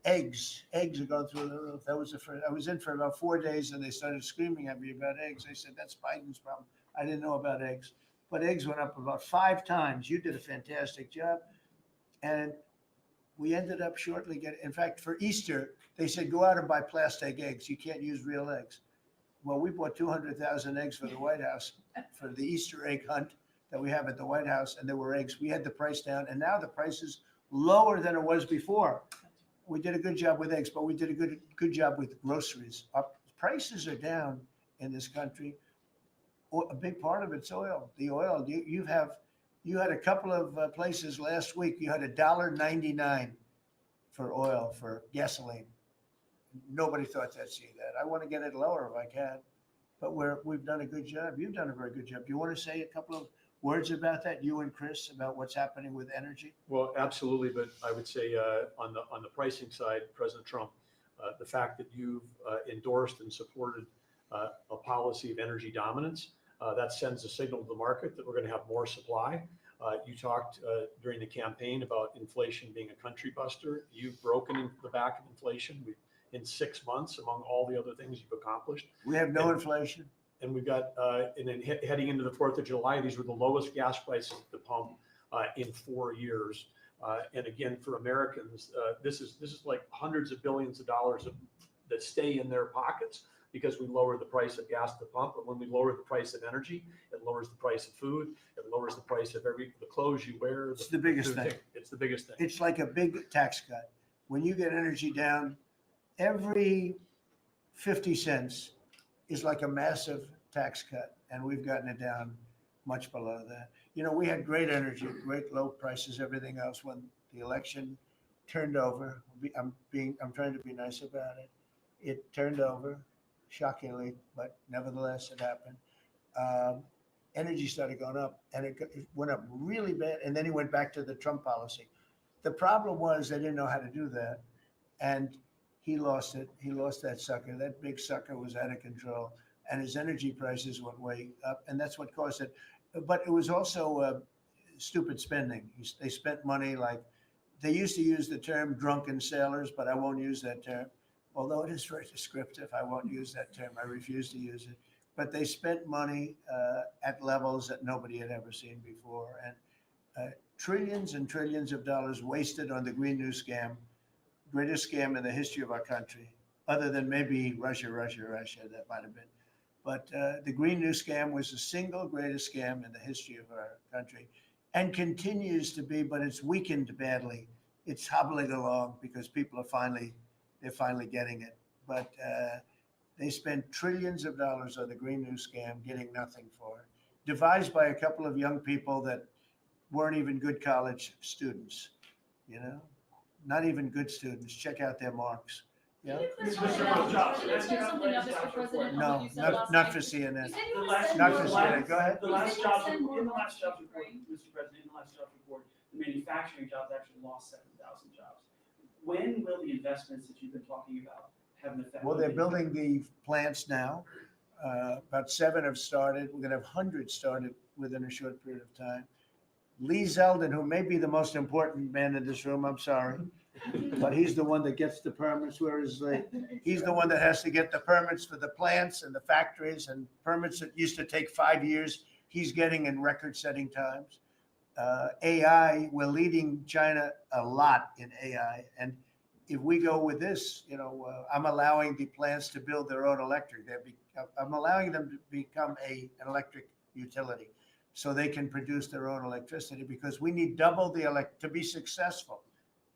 eggs are going through the roof." That was the first. I was in for about 4 days, and they started screaming at me about eggs. I said, "That's Biden's problem." I didn't know about eggs, but eggs went up about 5 times. You did a fantastic job, and we ended up shortly getting. In fact, for Easter, they said, "Go out and buy plastic eggs. You can't use real eggs." Well, we bought 200,000 eggs for the White House for the Easter egg hunt that we have at the White House, and there were eggs. We had the price down, and now the price is lower than it was before. We did a good job with eggs, but we did a good job with groceries. Our prices are down in this country. A big part of it's oil. The oil. You had a couple of places last week. You had $1.99 for oil for gasoline. Nobody thought they'd see that. I want to get it lower if I can, but we've done a good job. You've done a very good job. Do you want to say a couple of words about that, you and Chris, about what's happening with energy? Well, absolutely, but I would say on the pricing side, President Trump, the fact that you've endorsed and supported a policy of energy dominance, that sends a signal to the market that we're going to have more supply. You talked during the campaign about inflation being a country buster. You've broken the back of inflation. In 6 months, among all the other things you've accomplished. We have no inflation. And we've got, and then heading into the 4th of July, these were the lowest gas prices at the pump in 4 years. And again, for Americans, this is like hundreds of billions of dollars that stay in their pockets because we lower the price of gas at the pump. But when we lower the price of energy, it lowers the price of food. It lowers the price of the clothes you wear. It's the biggest thing. It's the biggest thing. It's like a big tax cut. When you get energy down, every 50 cents is like a massive tax cut, and we've gotten it down much below that. You know, we had great energy, great low prices, everything else. When the election turned over, I'm trying to be nice about it. It turned over, shockingly, but nevertheless, it happened. Energy started going up, and it went up really bad, and then he went back to the Trump policy. The problem was they didn't know how to do that, and he lost it. He lost that sucker. That big sucker was out of control, and his energy prices went way up, and that's what caused it. But it was also stupid spending. They spent money like they used to use the term drunken sailors, but I won't use that term. Although it is very descriptive, I won't use that term. I refuse to use it. But they spent money at levels that nobody had ever seen before, and trillions and trillions of dollars wasted on the Green New Scam. Greatest scam in the history of our country, other than maybe Russia, that might have been. But the Green New Scam was the single greatest scam in the history of our country and continues to be, but it's weakened badly. It's hobbling along because people are they're finally getting it. But they spent trillions of dollars on the Green New Scam, getting nothing for it. Devised by a couple of young people that weren't even good college students, you know? Not even good students. Check out their marks. Yeah. No, not for CNN. Not for CNN. Go ahead. In the last jobs report, Mr. President, in the last jobs report, the manufacturing jobs actually lost 7,000 jobs. When will the investments that you've been talking about have an effect? Well, they're building the plants now. About 7 have started. We're going to have hundreds started within a short period of time. Lee Zeldin, who may be the most important man in this room, I'm sorry, but he's the one that gets the permits. Where is Lee? He's the one that has to get the permits for the plants and the factories, and permits that used to take 5 years, he's getting in record-setting times. AI, we're leading China a lot in AI, and if we go with this, you know, I'm allowing the plants to build their own electric. I'm allowing them to become an electric utility, so they can produce their own electricity, because we need double to be successful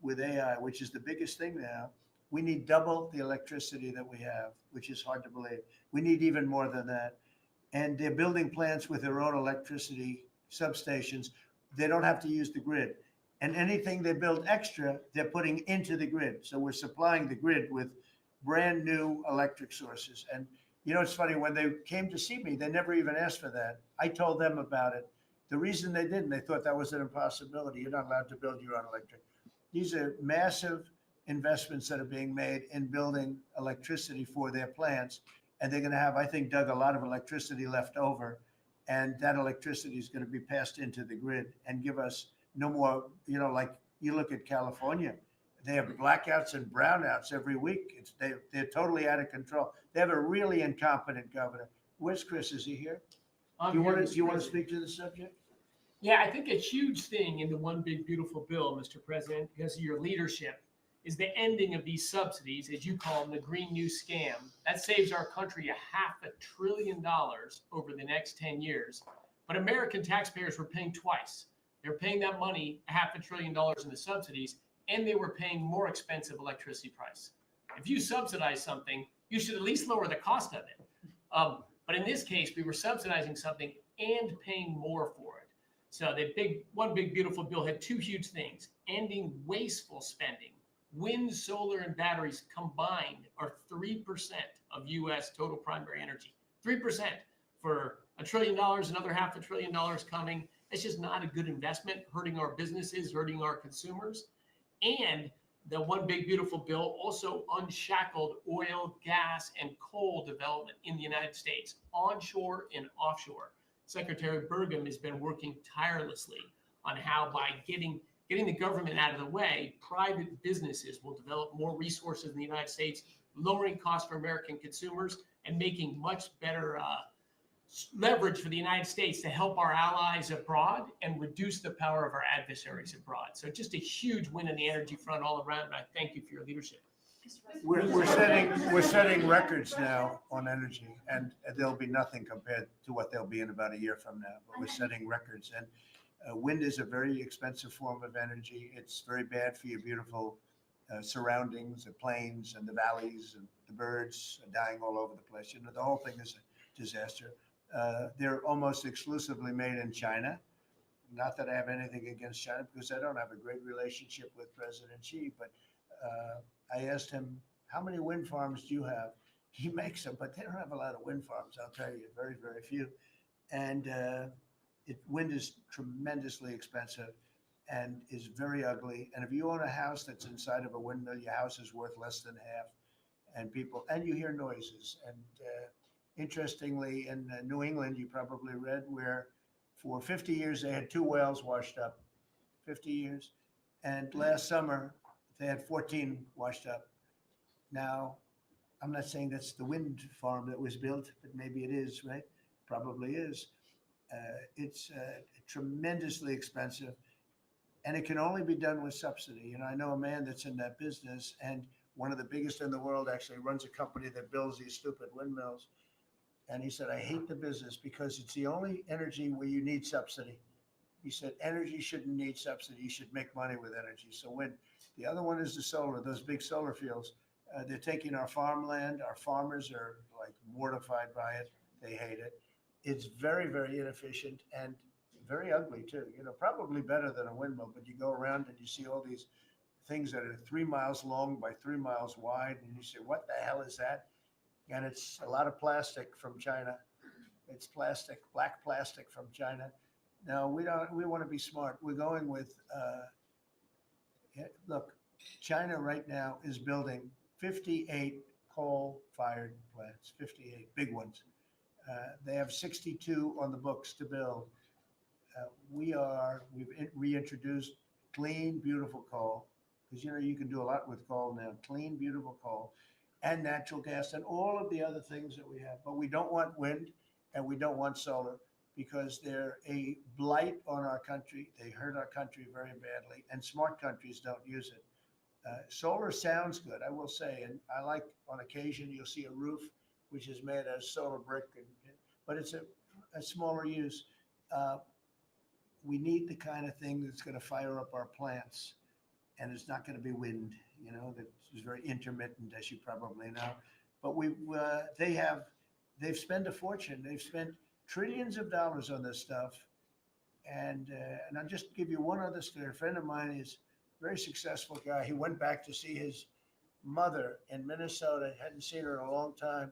with AI, which is the biggest thing now. We need double the electricity that we have, which is hard to believe. We need even more than that. And they're building plants with their own electricity substations. They don't have to use the grid. And anything they build extra, they're putting into the grid. So we're supplying the grid with brand new electric sources. And you know, it's funny, when they came to see me, they never even asked for that. I told them about it. The reason they didn't, they thought that was an impossibility. You're not allowed to build your own electric. These are massive investments that are being made in building electricity for their plants. And they're going to have, I think, Doug, a lot of electricity left over. And that electricity is going to be passed into the grid and give us no more, you know, like you look at California. They have blackouts and brownouts every week. They're totally out of control. They have a really incompetent governor. Where's Chris? Is he here? Do you want to speak to the subject? Yeah, I think a huge thing in the One Big Beautiful Bill, Mr. President, because of your leadership, is the ending of these subsidies, as you call them, the Green New Scam. That saves our country $500 billion over the next 10 years. But American taxpayers were paying twice. They're paying that money, $500 billion in the subsidies, and they were paying more expensive electricity price. If you subsidize something, you should at least lower the cost of it. But in this case, we were subsidizing something and paying more for it. So one big beautiful bill had two huge things: ending wasteful spending. Wind, solar, and batteries combined are 3% of U.S. total primary energy. 3% for $1 trillion, another $500 billion coming. It's just not a good investment, hurting our businesses, hurting our consumers. And the one big beautiful bill also unshackled oil, gas, and coal development in the United States, onshore and offshore. Secretary Burgum has been working tirelessly on how, by getting the government out of the way, private businesses will develop more resources in the United States, lowering costs for American consumers and making much better leverage for the United States to help our allies abroad and reduce the power of our adversaries abroad. So just a huge win on the energy front all around, and I thank you for your leadership. We're setting records now on energy, and there'll be nothing compared to what they'll be in about a year from now. But we're setting records, and wind is a very expensive form of energy. It's very bad for your beautiful surroundings, the plains and the valleys, and the birds are dying all over the place. You know, the whole thing is a disaster. They're almost exclusively made in China. Not that I have anything against China, because I don't have a great relationship with President Xi, but I asked him, how many wind farms do you have? He makes them, but they don't have a lot of wind farms, I'll tell you, very, very few. And wind is tremendously expensive and is very ugly. And if you own a house that's inside of a windmill, your house is worth less than half. And you hear noises. And interestingly, in New England, you probably read, where for 50 years they had 2 wells washed up, 50 years. And last summer, they had 14 washed up. Now, I'm not saying that's the wind farm that was built, but maybe it is, right? Probably is. It's tremendously expensive, and it can only be done with subsidy. You know, I know a man that's in that business, and one of the biggest in the world actually runs a company that builds these stupid windmills. And he said, I hate the business because it's the only energy where you need subsidy. He said, energy shouldn't need subsidy. You should make money with energy. So when the other one is the solar, those big solar fields, they're taking our farmland. Our farmers are like mortified by it. They hate it. It's very, very inefficient and very ugly too. You know, probably better than a windmill, but you go around and you see all these things that are 3 miles long by 3 miles wide. And you say, what the hell is that? And it's a lot of plastic from China. It's plastic, black plastic from China. No, we want to be smart. We're going with, look, China right now is building 58 coal-fired plants, 58 big ones. They have 62 on the books to build. We've reintroduced clean, beautiful coal, because you know you can do a lot with coal now. Clean, beautiful coal, and natural gas, and all of the other things that we have. But we don't want wind, and we don't want solar, because they're a blight on our country. They hurt our country very badly, and smart countries don't use it. Solar sounds good, I will say, and I like, on occasion you'll see a roof which is made out of solar brick, but it's a smaller use. We need the kind of thing that's going to fire up our plants, and it's not going to be wind. You know, that is very intermittent, as you probably know. But they've spent a fortune. They've spent trillions of dollars on this stuff, and I'll just give you one other story. A friend of mine is a very successful guy. He went back to see his mother in Minnesota. Hadn't seen her in a long time.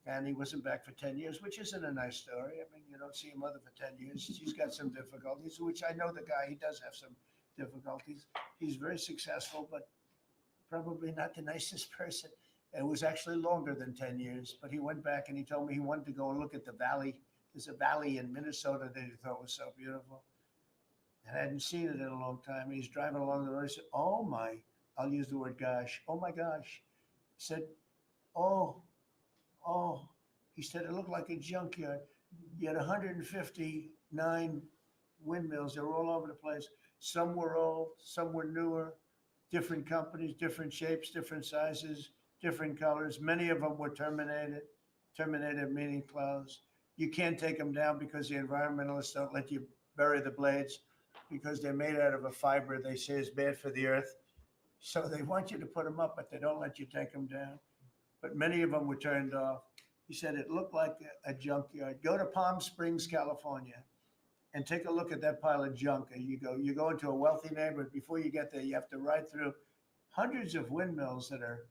And he wasn't back for 10 years, which isn't a nice story. I mean, you don't see your mother for 10 years. She's got some difficulties, which I know the guy, he does have some difficulties. He's very successful, but probably not the nicest person. It was actually longer than 10 years, but he went back and he told me he wanted to go and look at the valley. There's a valley in Minnesota that he thought was so beautiful. And I hadn't seen it in a long time. And he's driving along the road. He said, oh my, I'll use the word gosh. Oh my gosh. He said, oh, he said, it looked like a junkyard. You had 159 windmills. They were all over the place. Some were old, some were newer, different companies, different shapes, different sizes, different colors. Many of them were terminated meaning closed. You can't take them down because the environmentalists don't let you bury the blades because they're made out of a fiber they say is bad for the earth. So they want you to put them up, but they don't let you take them down. But many of them were turned off. He said it looked like a junkyard. Go to Palm Springs, California, and take a look at that pile of junk. And you go into a wealthy neighborhood. Before you get there, you have to ride through hundreds of windmills that are,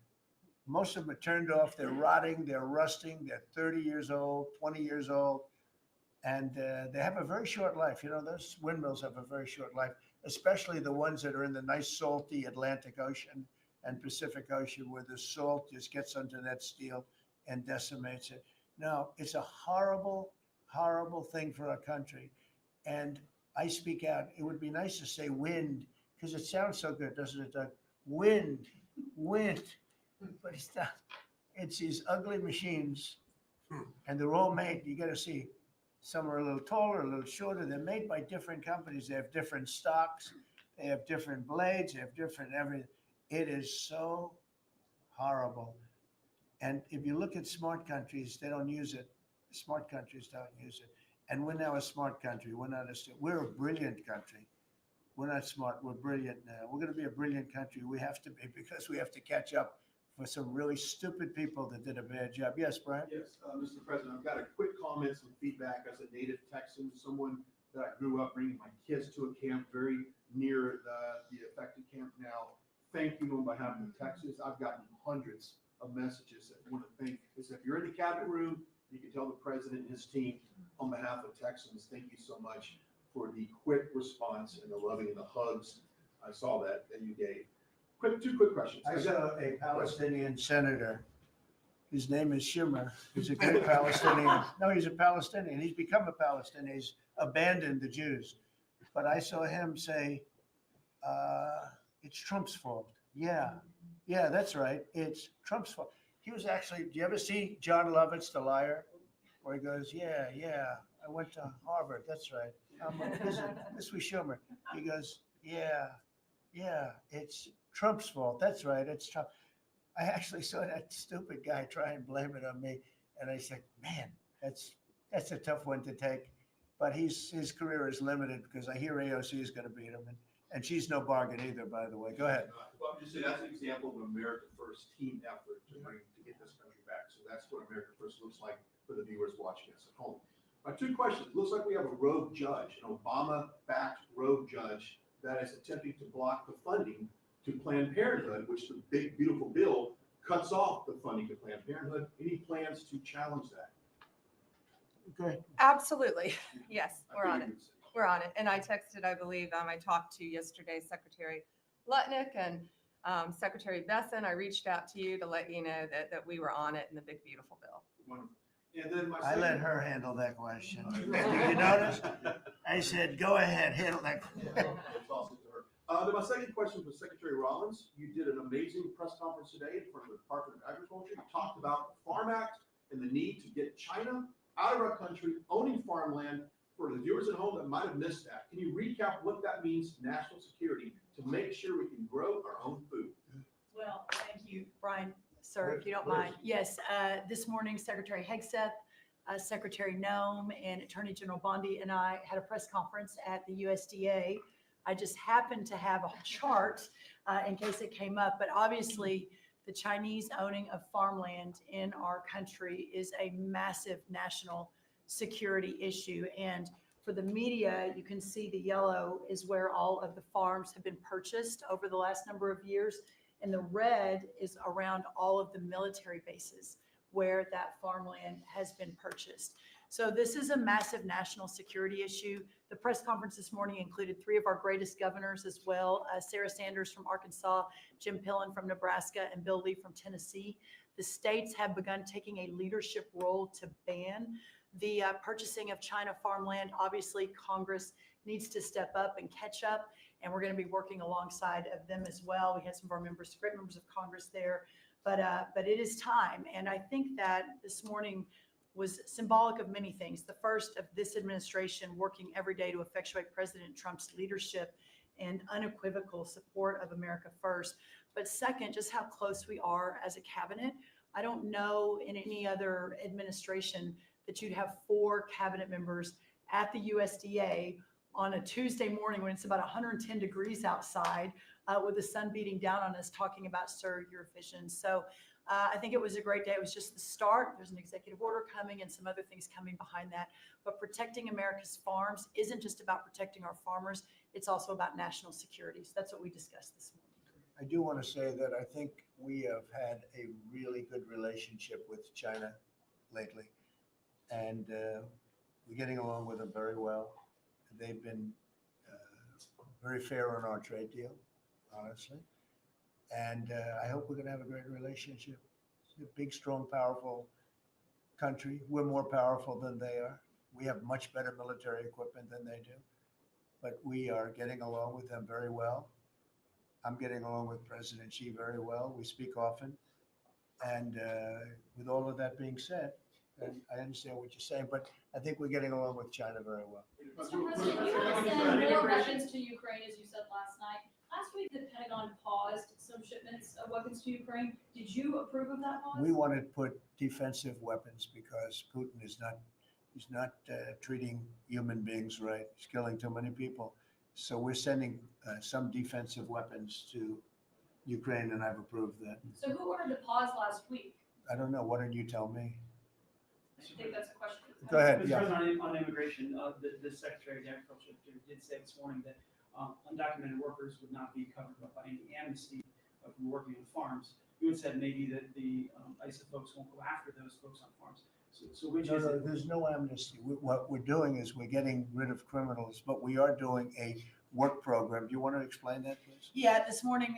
most of them are turned off. They're rotting, they're rusting, they're 30 years old, 20 years old. And they have a very short life. You know, those windmills have a very short life, especially the ones that are in the nice salty Atlantic Ocean and Pacific Ocean where the salt just gets under that steel and decimates it. No, it's a horrible, horrible thing for our country. And I speak out. It would be nice to say wind because it sounds so good, doesn't it, Doug? Wind, wind. But it's not. It's these ugly machines and they're all made, you got to see, some are a little taller, a little shorter. They're made by different companies. They have different stocks. They have different blades. They have different everything. It is so horrible. And if you look at smart countries, they don't use it. Smart countries don't use it. And we're now a smart country. We're a brilliant country. We're not smart. We're brilliant now. We're going to be a brilliant country. We have to be because we have to catch up for some really stupid people that did a bad job. Yes, Brian? Yes, Mr. President, I've got a quick comment, some feedback as a native Texan, someone that I grew up bringing my kids to a camp very near the affected camp now. Thank you on behalf of Texas. I've gotten hundreds of messages that want to thank. If you're in the cabinet room, you can tell the president and his team on behalf of Texans, thank you so much for the quick response and the loving and the hugs. I saw that you gave. Two quick questions. I saw a Palestinian senator. His name is Schumer. He's a good Palestinian. No, he's a Palestinian. He's become a Palestinian. He's abandoned the Jews. But I saw him say, it's Trump's fault. Yeah, that's right. It's Trump's fault. He was actually, do you ever see John Lovett's The Liar? Where he goes, yeah, I went to Harvard. That's right. This was Schumer. He goes, yeah, it's Trump's fault. That's right. It's Trump. I actually saw that stupid guy try and blame it on me. And I said, man, that's a tough one to take. But his career is limited because I hear AOC is going to beat him. And she's no bargain either, by the way. Go ahead. Well, I'm just saying that's an example of an America First team effort to get this country back. So that's what America First looks like for the viewers watching us at home. My two questions. It looks like we have a rogue judge, an Obama-backed rogue judge that is attempting to block the funding to Planned Parenthood, which the big, beautiful bill cuts off the funding to Planned Parenthood. Any plans to challenge that? Okay. Absolutely. Yes, we're on it. We're on it. And I texted, I believe, I talked to yesterday Secretary Lutnick and Secretary Besson. I reached out to you to let you know that we were on it in the big, beautiful bill. Wonderful. And then I let her handle that question. Did you notice? I said, go ahead, handle that. That's awesome to her. Then my second question was Secretary Rollins. You did an amazing press conference today in front of the Department of Agriculture. You talked about the Farm Act and the need to get China out of our country, owning farmland. For the viewers at home that might have missed that, can you recap what that means to national security to make sure we can grow our own food? Well, thank you, Brian, sir, if you don't mind. Yes, this morning, Secretary Hegseth, Secretary Noem, and Attorney General Bondi and I had a press conference at the USDA. I just happened to have a chart in case it came up, but obviously the Chinese owning of farmland in our country is a massive national security issue. And for the media, you can see the yellow is where all of the farms have been purchased over the last number of years. And the red is around all of the military bases where that farmland has been purchased. So this is a massive national security issue. The press conference this morning included 3 of our greatest governors as well, Sarah Sanders from Arkansas, Jim Pillen from Nebraska, and Bill Lee from Tennessee. The states have begun taking a leadership role to ban the purchasing of China farmland. Obviously, Congress needs to step up and catch up, and we're going to be working alongside of them as well. We had some of our members, great members of Congress there, but it is time. And I think that this morning was symbolic of many things. The first of this administration working every day to effectuate President Trump's leadership and unequivocal support of America first. But second, just how close we are as a cabinet. I don't know in any other administration that you'd have 4 cabinet members at the USDA on a Tuesday morning when it's about 110 degrees outside with the sun beating down on us talking about, sir, your vision. So I think it was a great day. It was just the start. There's an executive order coming and some other things coming behind that. But protecting America's farms isn't just about protecting our farmers. It's also about national security. So that's what we discussed this morning. I do want to say that I think we have had a really good relationship with China lately. And we're getting along with them very well. They've been very fair on our trade deal, honestly. And I hope we're going to have a great relationship. It's a big, strong, powerful country. We're more powerful than they are. We have much better military equipment than they do. But we are getting along with them very well. I'm getting along with President Xi very well. We speak often. And with all of that being said, and I understand what you're saying, but I think we're getting along with China very well. Mr. President, you have sent more weapons to Ukraine, as you said last night. Last week, the Pentagon paused some shipments of weapons to Ukraine. Did you approve of that pause? We want to put defensive weapons because Putin is not treating human beings right. He's killing too many people. So we're sending some defensive weapons to Ukraine, and I've approved that. So who ordered the pause last week? I don't know. Why don't you tell me? I think that's a question. Go ahead. Mr. Yeah. President, on immigration, the Secretary of Agriculture did say this morning that undocumented workers would not be covered by any amnesty from working on farms. You had said maybe that the ISA folks won't go after those folks on farms. So which is it? There's no amnesty. What we're doing is we're getting rid of criminals, but we are doing a work program. Do you want to explain that, please? Yeah, this morning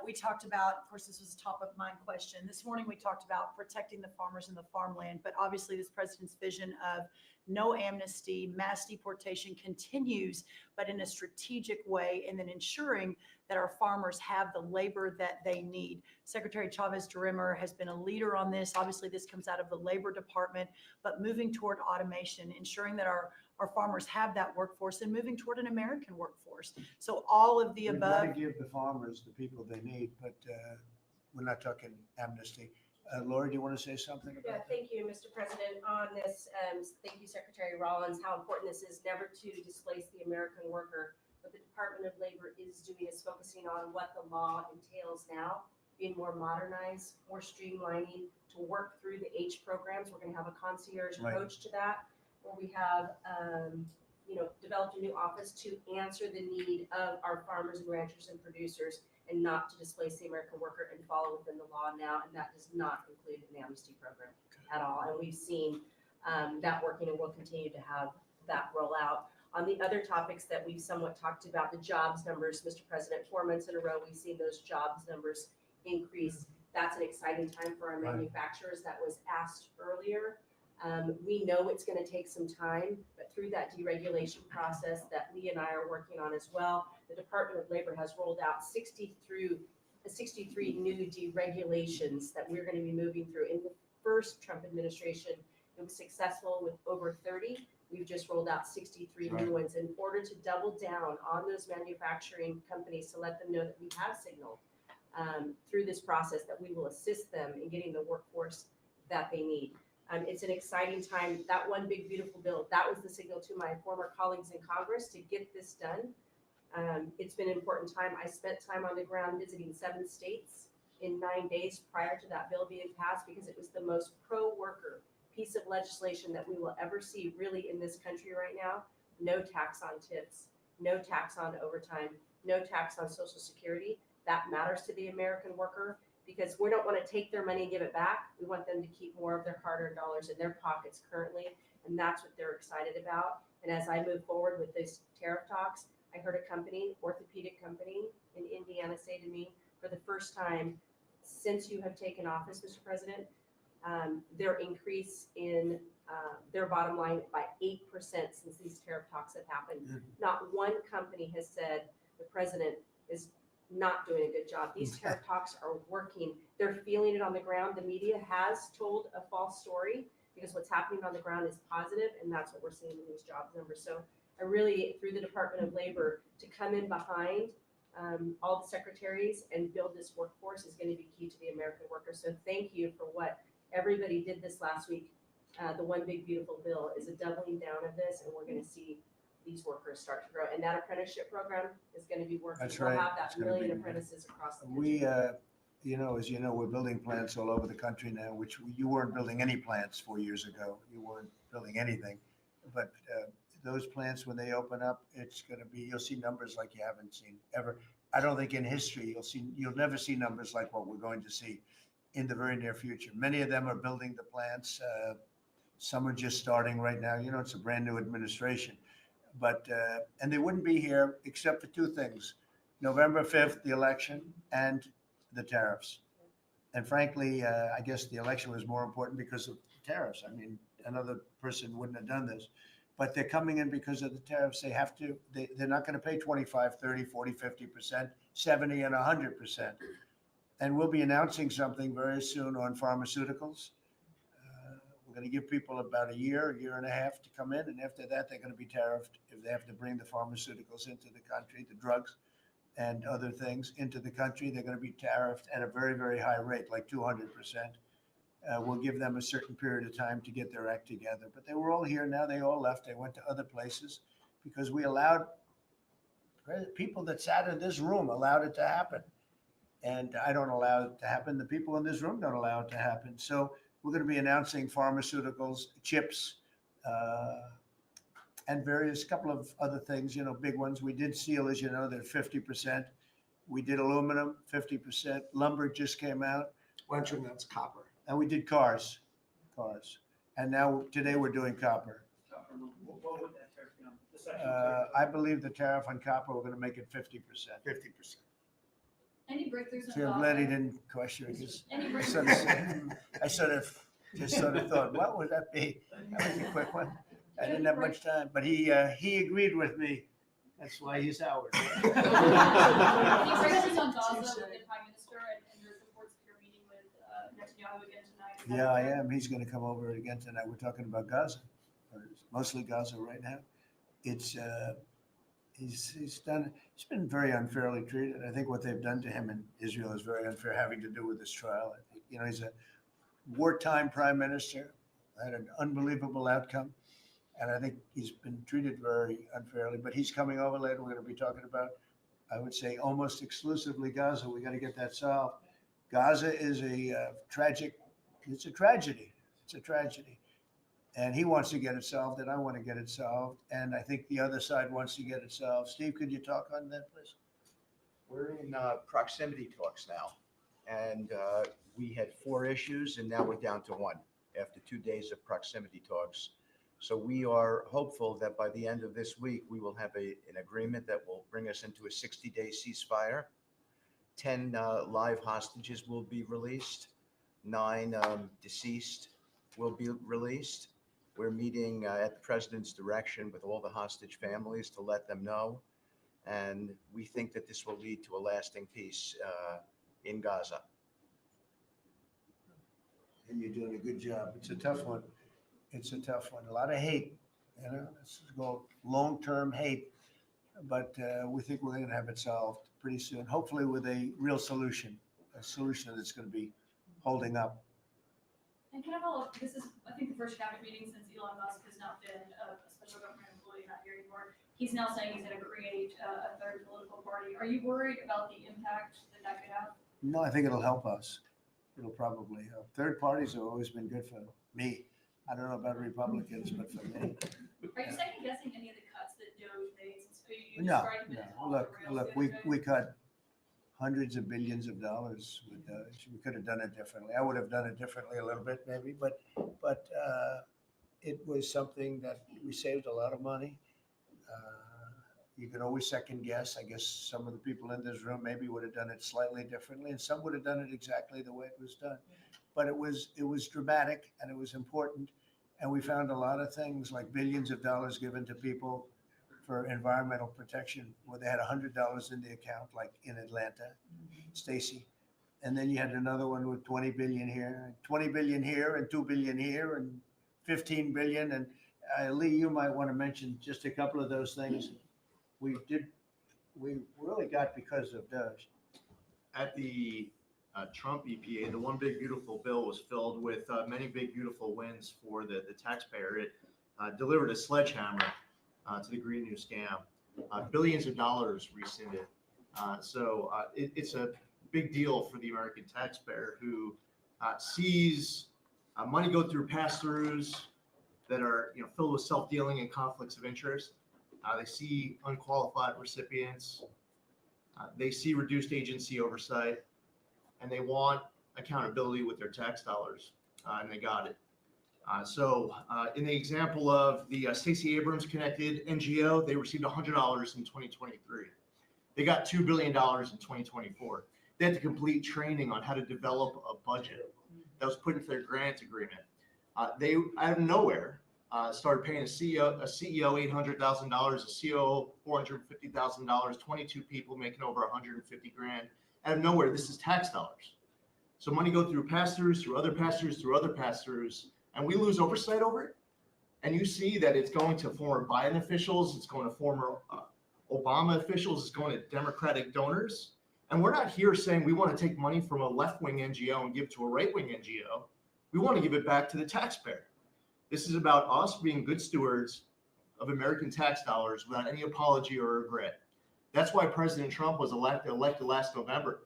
we talked about, of course, this was a top of mind question. This morning we talked about protecting the farmers and the farmland, but obviously this president's vision of no amnesty, mass deportation continues, but in a strategic way, and then ensuring that our farmers have the labor that they need. Secretary Chavez-DeRimmer has been a leader on this. Obviously, this comes out of the Labor Department, but moving toward automation, ensuring that our farmers have that workforce and moving toward an American workforce. So all of the We've above. got to give the farmers the people they need, but we're not talking amnesty. Laura, do you want to say something about Yeah, that? thank you, Mr. President. On this, thank you, Secretary Rollins, how important this is never to displace the American worker. What the Department of Labor is doing is focusing on what the law entails now, being more modernized, more streamlining, to work through the H programs. We're going to have a concierge Right. approach to that, where we have, developed a new office to answer the need of our farmers and ranchers and producers, and not to displace the American worker and follow within the law now. And that does not include an amnesty program at all. And we've seen that working, and we'll continue to have that roll out. On the other topics that we've somewhat talked about, the jobs numbers, Mr. President, 4 months in a row, we've seen those jobs numbers increase. That's an exciting time for our Right. manufacturers. That was asked earlier. We know it's going to take some time, but through that deregulation process that Lee and I are working on as well, the Department of Labor has rolled out 63 new deregulations that we're going to be moving through. In the first Trump administration, it was successful with over 30. We've just rolled out 63 Right. new ones in order to double down on those manufacturing companies to let them know that we have signaled through this process that we will assist them in getting the workforce that they need. It's an exciting time. That one big beautiful bill, that was the signal to my former colleagues in Congress to get this done. It's been an important time. I spent time on the ground visiting 7 states in 9 days prior to that bill being passed, because it was the most pro-worker piece of legislation that we will ever see really in this country right now. No tax on tips, no tax on overtime, no tax on Social Security. That matters to the American worker, because we don't want to take their money and give it back. We want them to keep more of their hard-earned dollars in their pockets currently, and that's what they're excited about. And as I move forward with these tariff talks, I heard a company, orthopedic company in Indiana, say to me, for the first time since you have taken office, Mr. President, their increase in their bottom line by 8% since these tariff talks have happened. Mhm. Not one company has said the president is not doing a good job. These tariff talks are working. They're feeling it on the ground. The media has told a false story, because what's happening on the ground is positive, and that's what we're seeing in these jobs numbers. So really, through the Department of Labor, to come in behind all the secretaries and build this workforce is going to be key to the American worker. So thank you for what everybody did this last week. The One Big Beautiful Bill is a doubling down of this, and we're going to see these workers start to grow. And that apprenticeship program is going to be working. That's We'll right. have that It's gonna million be- apprentices across the country. We, as you know, we're building plants all over the country now, which you weren't building any plants 4 years ago. You weren't building anything. But those plants, when they open up, it's going to be, you'll see numbers like you haven't seen ever. I don't think in history, you'll never see numbers like what we're going to see in the very near future. Many of them are building the plants. Some are just starting right now. You know, it's a brand new administration. But, and they wouldn't be here except for two things: November 5th, the election, and the tariffs. And frankly, I guess the election was more important because of tariffs. I mean, another person wouldn't have done this. But they're coming in because of the tariffs. They have to, they're not going to pay 25, 30, 40, 50%, 70 and 100%. And we'll be announcing something very soon on pharmaceuticals. We're going to give people about a year and a half to come in. And after that, they're going to be tariffed if they have to bring the pharmaceuticals into the country, the drugs and other things into the country. They're going to be tariffed at a very, very high rate, like 200%. We'll give them a certain period of time to get their act together. But they were all here. Now they all left. They went to other places because we allowed people that sat in this room allowed it to happen. And I don't allow it to happen. The people in this room don't allow it to happen. So we're going to be announcing pharmaceuticals, chips, and various couple of other things, you know, big ones. We did steel, as you know, they're 50%. We did aluminum, 50%. Lumber just came out. Mention that's copper. And we did cars. And now today we're doing copper. What would that tariff be on? The section I believe the tariff on copper, we're going to make it 50%. 50%. Any breakthroughs in See, I'm glad he didn't question it because Any I breakthroughs? just sort of thought, what would that be? That was a quick one. I didn't have much time, but he agreed with me. That's why he's ours. Any breakthroughs on Gaza with the Prime Minister and there's reports that you're meeting with Netanyahu again tonight? Is that Yeah, I correct? am. He's going to come over again tonight. We're talking about Gaza, or mostly Gaza right now. It's he's been very unfairly treated. I think what they've done to him in Israel is very unfair, having to do with this trial. I think, you know, he's a wartime prime minister, had an unbelievable outcome, and I think he's been treated very unfairly. But he's coming over later. We're going to be talking about, I would say, almost exclusively Gaza. We got to get that solved. Gaza is a tragic. It's a tragedy. It's a tragedy. And he wants to get it solved, and I want to get it solved. And I think the other side wants to get it solved. Steve, could you talk on that, please? We're in proximity talks now. And we had 4 issues, and now we're down to 1 after 2 days of proximity talks. So we are hopeful that by the end of this week, we will have an agreement that will bring us into a 60-day ceasefire. 10 live hostages will be released. 9 deceased will be released. We're meeting at the president's direction with all the hostage families to let them know. And we think that this will lead to a lasting peace in Gaza. And you're doing a good job. It's a tough one. It's a tough one. A lot of hate, you know, this is called long-term hate. But we think we're going to have it solved pretty soon, hopefully with a real solution, a solution that's going to be holding up. And can I follow up? This is, I think, the first cabinet meeting since Elon Musk has not been a special government employee, not here anymore. He's now saying he's going to create a third political party. Are you worried about the impact that that could have? No, I think it'll help us. It'll probably help. Third parties have always been good for me. I don't know about Republicans, but for me. Are you second guessing any of the cuts that DOJ made? Since you No, described it as no. off Look, the rails the we other day? cut hundreds of billions of dollars with we could have done it differently. I would have done it differently a little bit maybe, but it was something that we saved a lot of money. You can always second guess. I guess some of the people in this room maybe would have done it slightly differently, and some would have done it exactly the way it was done. But it was dramatic and it was important, and we found a lot of things like billions of dollars given to people for environmental protection, where they had $100 in the account, like in Atlanta, Stacy. And then you had another one with 20 billion here, 20 billion here, and 2 billion here, and 15 billion. Lee, you might want to mention just a couple of those things. We really got because of Doge. At the Trump EPA, the one big beautiful bill was filled with many big beautiful wins for the taxpayer. It delivered a sledgehammer to the Green New Scam. Billions of dollars rescinded. It's a big deal for the American taxpayer who sees money go through pass-throughs that are filled with self-dealing and conflicts of interest. They see unqualified recipients. They see reduced agency oversight, and they want accountability with their tax dollars, and they got it. In the example of the Stacey Abrams connected NGO, they received $100 in 2023. They got $2 billion in 2024. They had to complete training on how to develop a budget that was put into their grant agreement. They, out of nowhere, started paying a CEO $800,000, a COO $450,000, 22 people making over 150 grand. Out of nowhere, this is tax dollars. So money go through pass-throughs, through other pass-throughs, through other pass-throughs, and we lose oversight over it. And you see that it's going to former Biden officials, it's going to former Obama officials, it's going to Democratic donors. And we're not here saying we want to take money from a left-wing NGO and give it to a right-wing NGO. We want to give it back to the taxpayer. This is about us being good stewards of American tax dollars without any apology or regret. That's why President Trump was elected last November,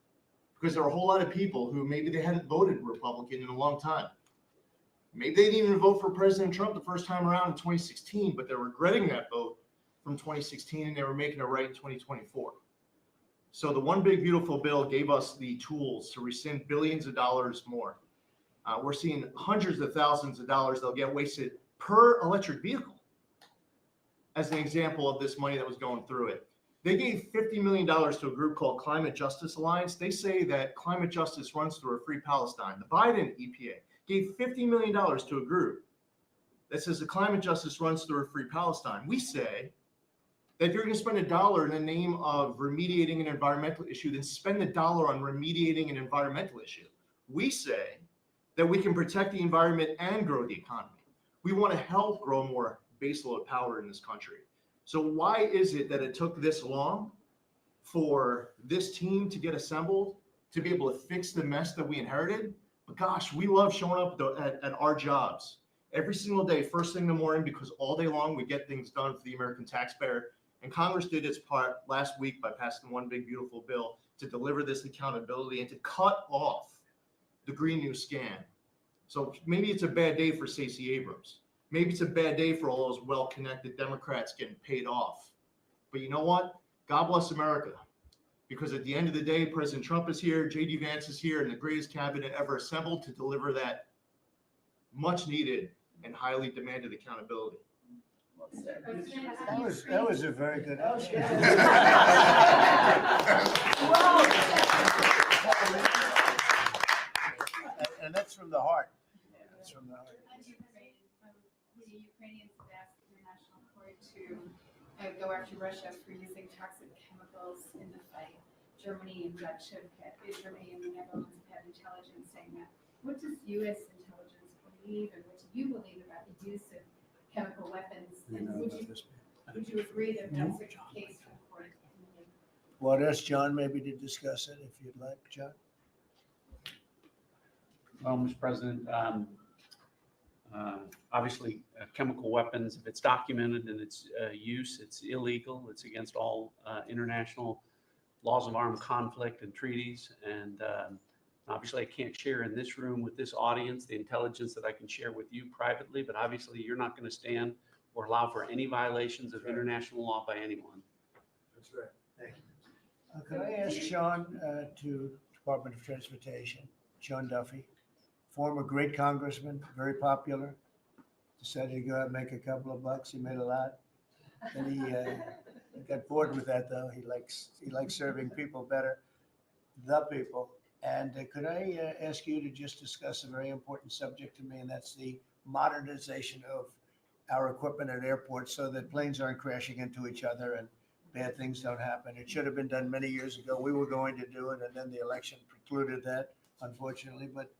because there were a whole lot of people who maybe they hadn't voted Republican in a long time. Maybe they didn't even vote for President Trump the first time around in 2016, but they're regretting that vote from 2016 and they were making it right in 2024. So the one big beautiful bill gave us the tools to rescind billions of dollars more. We're seeing hundreds of thousands of dollars that'll get wasted per electric vehicle as an example of this money that was going through it. They gave $50 million to a group called Climate Justice Alliance. They say that climate justice runs through a free Palestine. The Biden EPA gave $50 million to a group that says the climate justice runs through a free Palestine. We say that if you're going to spend $1 in the name of remediating an environmental issue, then spend $1 on remediating an environmental issue. We say that we can protect the environment and grow the economy. We want to help grow more baseload power in this country. So why is it that it took this long for this team to get assembled, to be able to fix the mess that we inherited? But gosh, we love showing up at our jobs every single day, first thing in the morning, because all day long we get things done for the American taxpayer. And Congress did its part last week by passing one big beautiful bill to deliver this accountability and to cut off the Green New Scam. So maybe it's a bad day for Stacey Abrams. Maybe it's a bad day for all those well-connected Democrats getting paid off. But you know what? God bless America. Because at the end of the day, President Trump is here, J.D. Vance is here, and the greatest cabinet ever assembled to deliver that much needed and highly demanded accountability. That was a very good answer. And that's from the heart. That's from the heart. The Ukrainians have asked the International Court to go after Russia for using toxic chemicals in the fight. Germany and Germany and the Netherlands have had intelligence saying that. What does U.S. intelligence believe, and what do you believe about the use of chemical weapons? And would you agree that that's a case for the court? Well, ask John maybe to discuss it if you'd like, John. Well, Mr. President, obviously, chemical weapons, if it's documented and its use, it's illegal. It's against all international laws of armed conflict and treaties. And obviously, I can't share in this room with this audience the intelligence that I can share with you privately, but obviously, you're not going to stand or allow for any violations of international law by anyone. That's right. Thank you. Could I ask Sean to Department of Transportation, Sean Duffy, former great congressman, very popular, decided to go out and make a couple of bucks. He made a lot. Then he got bored with that, though. He likes serving people better, the people. And could I ask you to just discuss a very important subject to me, and that's the modernization of our equipment at airports so that planes aren't crashing into each other and bad things don't happen. It should have been done many years ago. We were going to do it, and then the election precluded that, unfortunately. But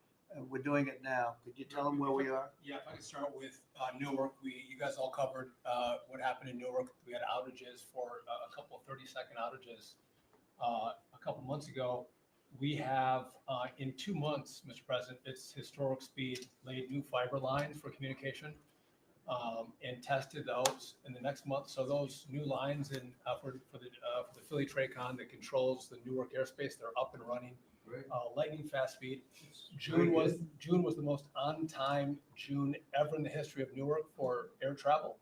We're doing it now. Could you tell them where we are? Yeah, if I could start with Newark, you guys all covered what happened in Newark. We had outages for a couple of 30-second outages a couple months ago. We have, in 2 months, Mr. President, it's historic speed, laid new fiber lines for communication and tested those in the next month. So those new lines for the Philly Tracon that controls the Newark airspace, they're up and running. Lightning fast speed. June was the most on-time June ever in the history of Newark for air travel.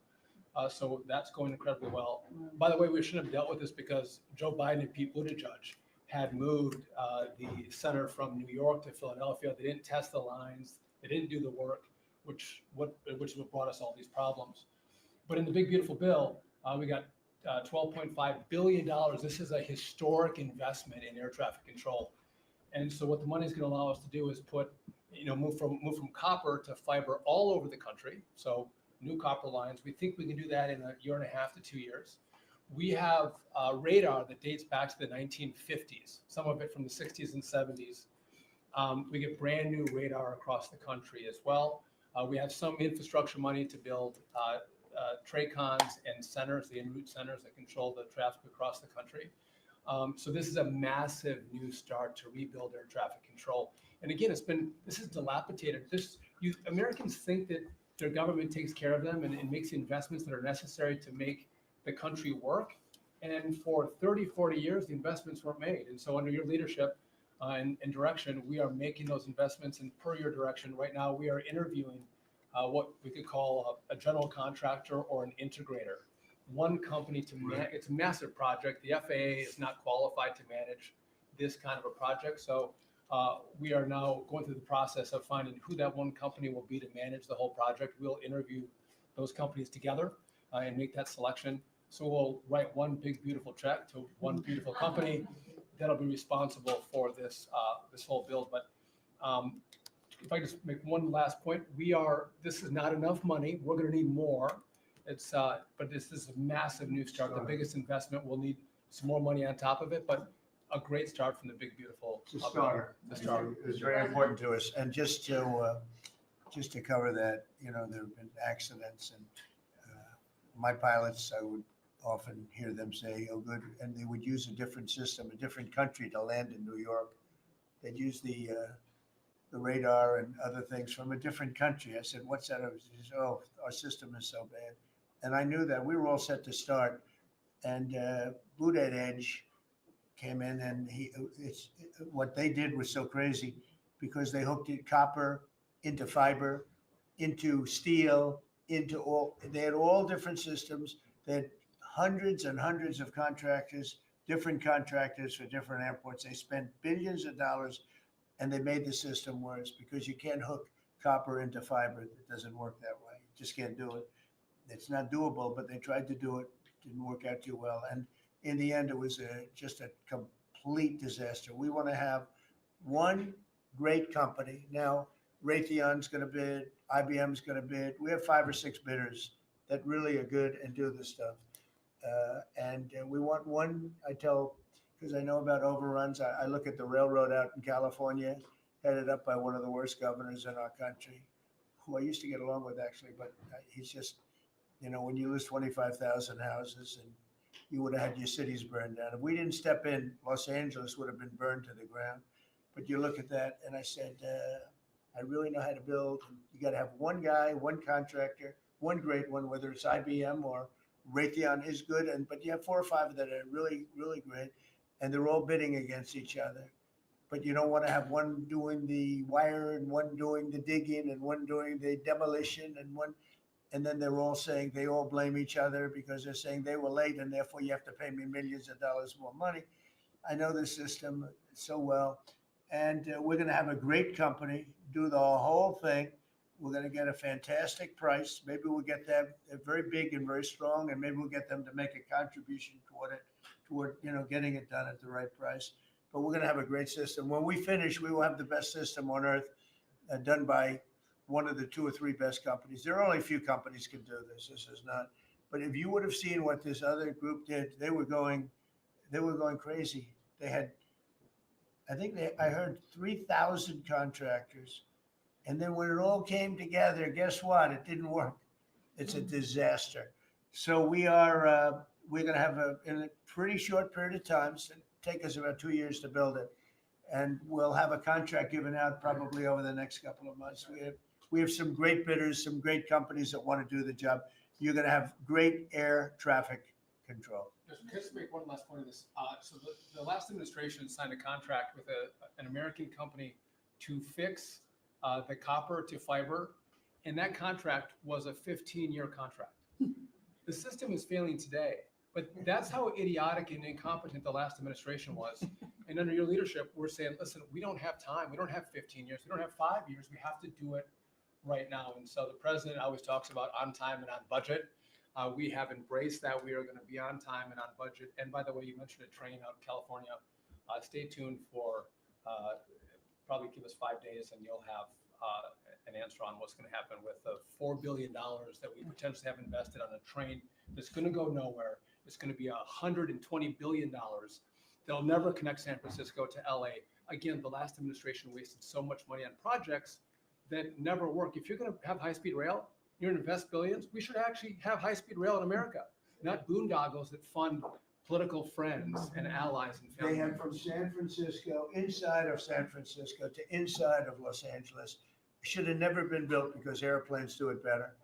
So that's going incredibly well. By the way, we shouldn't have dealt with this because Joe Biden and Pete Buttigieg had moved the center from New York to Philadelphia. They didn't test the lines. They didn't do the work, which is what brought us all these problems. But in the big beautiful bill, we got $12.5 billion. This is a historic investment in air traffic control. And so what the money is going to allow us to do is move from copper to fiber all over the country. So new copper lines. We think we can do that in 1.5 to 2 years. We have radar that dates back to the 1950s, some of it from the 60s and 70s. We get brand new radar across the country as well. We have some infrastructure money to build TRACONs and centers, the en route centers that control the traffic across the country. So this is a massive new start to rebuild air traffic control. And again, this is dilapidated. Americans think that their government takes care of them and makes the investments that are necessary to make the country work. And for 30, 40 years, the investments weren't made. And so under your leadership and direction, we are making those investments. And per your direction, right now, we are interviewing what we could call a general contractor or an integrator. One company to manage. It's a massive project. The FAA is not qualified to manage this kind of a project. So we are now going through the process of finding who that one company will be to manage the whole project. We'll interview those companies together and make that selection. So we'll write one big, beautiful check to one beautiful company that'll be responsible for this whole build. But if I just make one last point, this is not enough money. We're going to need more. But this is a massive new start. The biggest investment. We'll need some more money on top of it, but a great start from the big, beautiful. The starter. It's very important to us. And just to cover that, there have been accidents, and my pilots, I would often hear them say, "Oh, good," and they would use a different system, a different country to land in New York. They'd use the radar and other things from a different country. I said, "What's that?" He said, "Oh, our system is so bad." And I knew that we were all set to start. And Boot Edge came in, and what they did was so crazy because they hooked it copper into fiber, into steel, they had all different systems. They had hundreds and hundreds of contractors, different contractors for different airports. They spent billions of dollars, and they made the system worse because you can't hook copper into fiber. It doesn't work that way. You just can't do it. It's not doable, but they tried to do it. Didn't work out too well. And in the end, it was just a complete disaster. We want to have one great company. Now, Raytheon's going to bid. IBM's going to bid. We have 5 or 6 bidders that really are good and do this stuff. And we want one, because I know about overruns. I look at the railroad out in California, headed up by one of the worst governors in our country, who I used to get along with, actually, but he's just, when you lose 25,000 houses and you would have had your cities burned down. If we didn't step in, Los Angeles would have been burned to the ground. But you look at that, and I said, I really know how to build. You got to have one guy, one contractor, one great one, whether it's IBM or Raytheon is good, but you have 4 or 5 that are really, really great, and they're all bidding against each other. But you don't want to have one doing the wire and one doing the digging and one doing the demolition and then they're all saying they all blame each other because they're saying they were late and therefore you have to pay me millions of dollars more money. I know the system so well, and we're going to have a great company do the whole thing. We're going to get a fantastic price. Maybe we'll get them very big and very strong, and maybe we'll get them to make a contribution toward getting it done at the right price. But we're going to have a great system. When we finish, we will have the best system on earth, done by one of the 2 or 3 best companies. There are only a few companies can do this. This is not. But if you would have seen what this other group did, they were going crazy. They had, I heard 3,000 contractors And then when it all came together, guess what? It didn't work. It's a disaster. So we're going to have in a pretty short period of time, so it'll take us about 2 years to build it. And we'll have a contract given out probably over the next couple of months. We have some great bidders, some great companies that want to do the job. You're going to have great air traffic control. Just make one last point of this. So the last administration signed a contract with an American company to fix the copper to fiber, and that contract was a 15-year contract. The system is failing today, but that's how idiotic and incompetent the last administration was. And under your leadership, we're saying, listen, we don't have time. We don't have 15 years. We don't have 5 years. We have to do it right now. And so the president always talks about on time and on budget. We have embraced that. We are going to be on time and on budget. And by the way, you mentioned a train out in California. Stay tuned for probably give us 5 days and you'll have an answer on what's going to happen with the $4 billion that we potentially have invested on a train that's going to go nowhere. It's going to be $120 billion that'll never connect San Francisco to LA. Again, the last administration wasted so much money on projects that never work. If you're going to have high-speed rail, you're going to invest billions. We should actually have high-speed rail in America, not boondoggles that fund political friends and allies and family They have members. from San Francisco, inside of San Francisco to inside of Los Angeles. Should have never been built because airplanes do it better.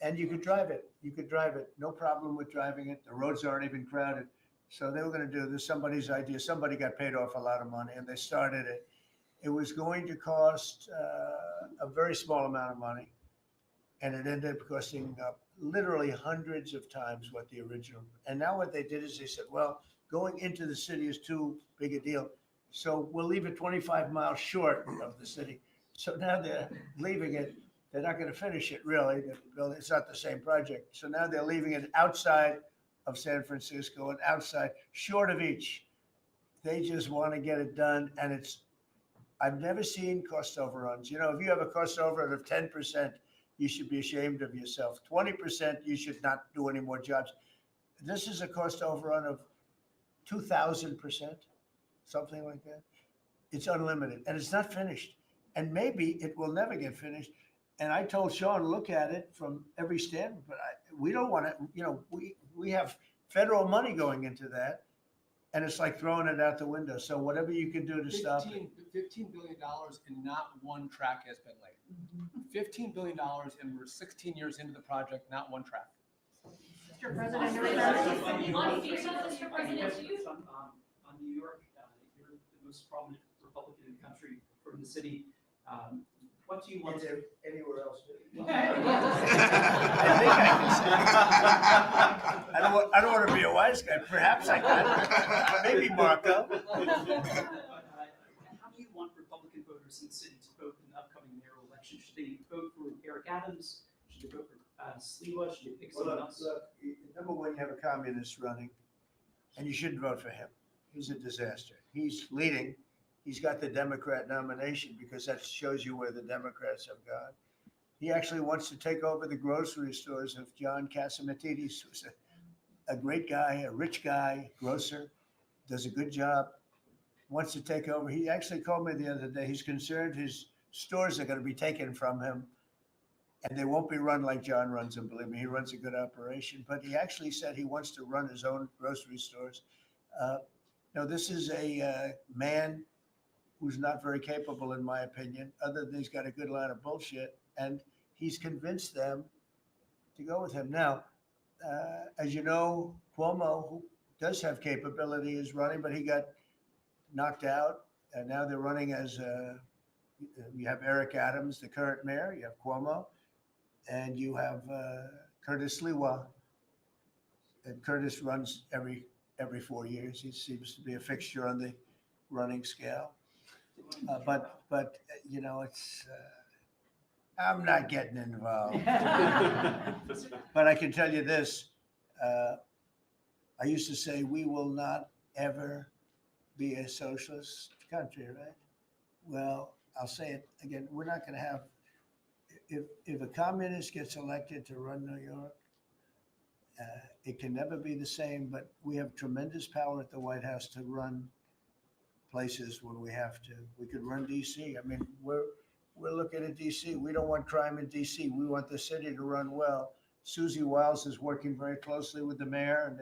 And you could drive it. You could drive it. No problem with driving it. The roads aren't even crowded. So they were going to do this, somebody's idea. Somebody got paid off a lot of money and they started it. It was going to cost a very small amount of money. And it ended up costing literally hundreds of times what the original. And now what they did is they said, well, going into the city is too big a deal. So we'll leave it 25 miles short of the city. So now they're leaving it. They're not going to finish it really. It's not the same project. So now they're leaving it outside of San Francisco and outside, short of each. They just want to get it done. And I've never seen cost overruns. You know, if you have a cost overrun of 10%, you should be ashamed of yourself. 20%, you should not do any more jobs. This is a cost overrun of 2,000%, something like that. It's unlimited and it's not finished. And maybe it will never get finished. And I told Sean, look at it from every standpoint, but we don't want to, you know, we have federal money going into that and it's like throwing it out the window. So whatever you can do to stop it. $15 billion and not one track has been laid. $15 billion and we're 16 years into the project, not one track. Mr. President, On New York, you're the most prominent Republican in the country from the city. What do you want to? Anywhere else? I I don't want to be a wise guy. Perhaps I can. Maybe Marco. How do you want Republican voters in the city to vote in the upcoming mayoral election? Should they vote for Eric Adams? Should they vote for Sliwa? Should they pick someone else? Look, number one, you have a communist running, and you shouldn't vote for him. He's a disaster. He's leading. He's got the Democrat nomination because that shows you where the Democrats have gone. He actually wants to take over the grocery stores of John Catsimatidis, who's a great guy, a rich guy, grocer, does a good job, wants to take over. He actually called me the other day. He's concerned his stores are going to be taken from him and they won't be run like John runs them. Believe me, he runs a good operation, but he actually said he wants to run his own grocery stores. No, this is a man who's not very capable, in my opinion, other than he's got a good line of bullshit. And he's convinced them to go with him. Now, as you know, Cuomo, who does have capability, is running, but he got knocked out. And now they're running as you have Eric Adams, the current mayor, you have Cuomo, and you have Curtis Sliwa. And Curtis runs every 4 years. He seems to be a fixture on the running scale. But you know, it's I'm not getting involved. But I can tell you this: I used to say we will not ever be a socialist country, right? Well, I'll say it again: we're not going to have. If a communist gets elected to run New York, it can never be the same. But we have tremendous power at the White House to run places when we have to. We could run DC. I mean, we're looking at DC. We don't want crime in DC. We want the city to run well. Susie Wiles is working very closely with the mayor, and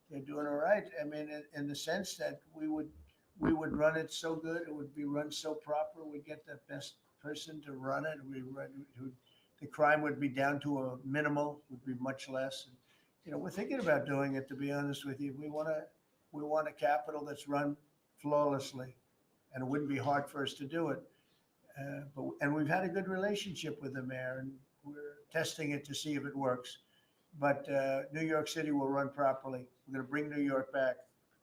they're doing all right. I mean, in the sense that we would run it so good, it would be run so proper. We get the best person to run it. The crime would be down to a minimal, would be much less. And, you know, we're thinking about doing it. To be honest with you, we want a capital that's run flawlessly, and it wouldn't be hard for us to do it. And we've had a good relationship with the mayor, and we're testing it to see if it works. But New York City will run properly. We're going to bring New York back.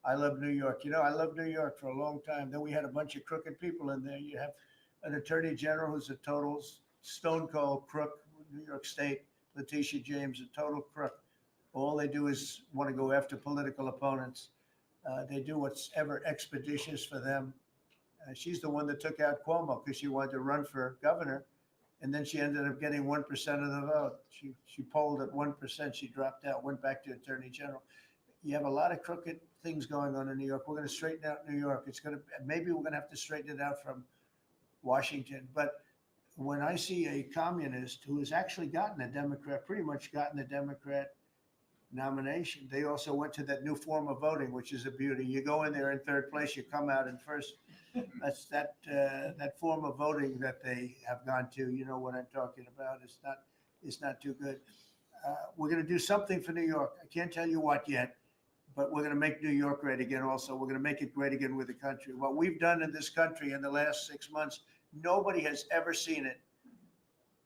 I love New York. You know, I loved New York for a long time. Then we had a bunch of crooked people in there. You have an attorney general who's a total stone cold crook. New York State, Letitia James, a total crook. All they do is want to go after political opponents. They do what's ever expeditious for them. She's the one that took out Cuomo because she wanted to run for governor. And then she ended up getting 1% of the vote. She polled at 1%. She dropped out, went back to attorney general. You have a lot of crooked things going on in New York. We're going to straighten out New York. Maybe we're going to have to straighten it out from Washington. But when I see a communist who has actually gotten a Democrat, pretty much gotten the Democrat nomination, they also went to that new form of voting, which is a beauty. You go in there in third place, you come out in first. That's that form of voting that they have gone to. You know what I'm talking about. It's not too good. We're going to do something for New York. I can't tell you what yet, but we're going to make New York great again. Also, we're going to make it great again with the country. What we've done in this country in the last 6 months, nobody has ever seen it.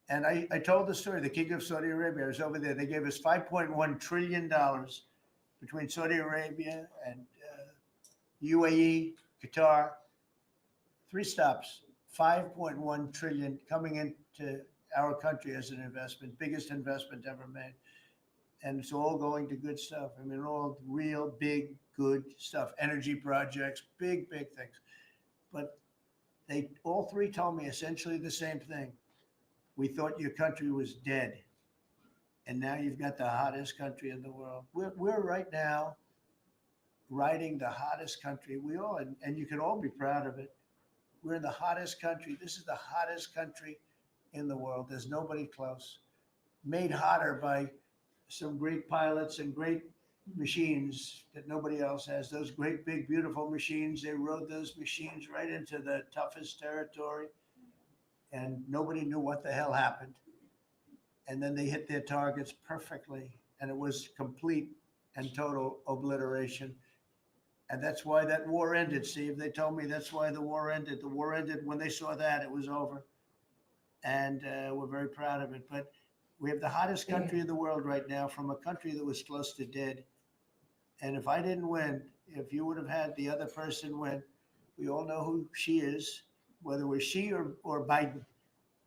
And I told the story. The King of Saudi Arabia was over there. They gave us $5.1 trillion between Saudi Arabia and UAE, Qatar. 3 stops, 5.1 trillion coming into our country as an investment, biggest investment ever made. And it's all going to good stuff. I mean, all real big, good stuff, energy projects, big things. But they all 3 told me essentially the same thing. We thought your country was dead. And now you've got the hottest country in the world. We're right now riding the hottest country. We all, and you can all be proud of it. We're in the hottest country. This is the hottest country in the world. There's nobody close. Made hotter by some great pilots and great machines that nobody else has. Those great, big, beautiful machines, they rode those machines right into the toughest territory, and nobody knew what the hell happened. And then they hit their targets perfectly, and it was complete and total obliteration. And that's why that war ended, Steve. They told me that's why the war ended. The war ended when they saw that, it was over. And we're very proud of it. But we have the hottest country in the world right now, from a country that was close to dead. And if I didn't win, if you would have had the other person win, we all know who she is, whether it was she or Biden,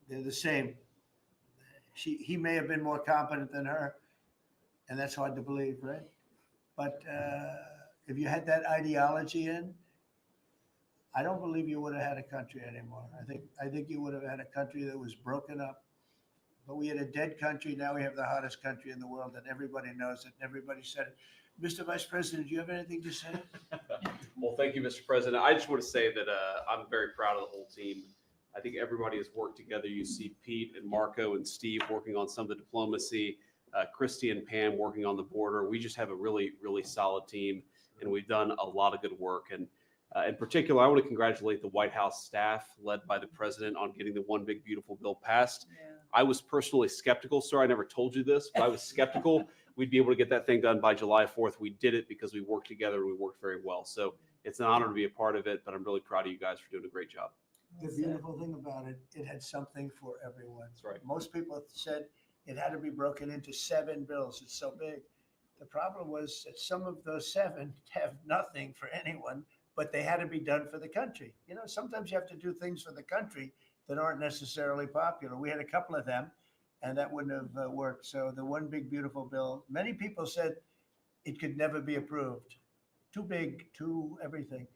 they're the same. He may have been more competent than her, and that's hard to believe, right? But if you had that ideology in, I don't believe you would have had a country anymore. I think you would have had a country that was broken up. But we had a dead country. Now we have the hottest country in the world, and everybody knows it. Everybody said it. Mr. Vice President, do you have anything to say? Well, thank you, Mr. President. I just want to say that I'm very proud of the whole team. I think everybody has worked together. You see Pete and Marco and Steve working on some of the diplomacy, Christy and Pam working on the border. We just have a really, really solid team, and we've done a lot of good work. And in particular, I want to congratulate the White House staff led by the president on getting the One Big Beautiful Bill passed. Yeah. I was personally skeptical, sir. I never told you this, but I was skeptical we'd be able to get that thing done by July 4th. We did it because we worked together and we worked very well. So it's an honor to be a part of it, but I'm really proud of you guys for doing a great job. The beautiful thing about it, it had something for everyone. That's right. Most people said it had to be broken into 7 bills. It's so big. The problem was that some of those 7 have nothing for anyone, but they had to be done for the country. You know, sometimes you have to do things for the country that aren't necessarily popular. We had a couple of them, and that wouldn't have worked. So the One Big Beautiful Bill, many people said it could never be approved. Too big, too everything.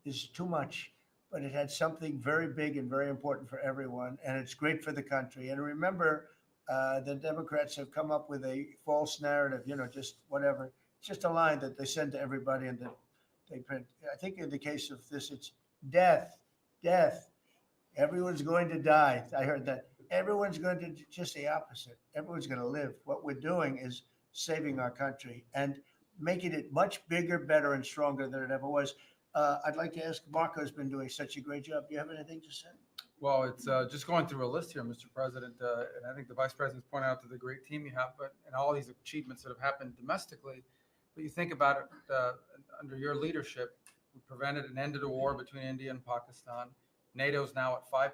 Is too much. But it had something very big and very important for everyone, and it's great for the country. And remember, the Democrats have come up with a false narrative, you know, just whatever. It's just a line that they send to everybody and that they print. I think in the case of this, it's death, death. Everyone's going to die. I heard that. Everyone's going to just the opposite. Everyone's going to live. What we're doing is saving our country and making it much bigger, better, and stronger than it ever was. I'd like to ask, Marco's been doing such a great job. Do you have anything to say? Well, it's just going through a list here, Mr. President, and I think the Vice President's pointed out to the great team you have, but and all these achievements that have happened domestically. But you think about it, under your leadership, we prevented and ended a war between India and Pakistan. NATO's now at 5%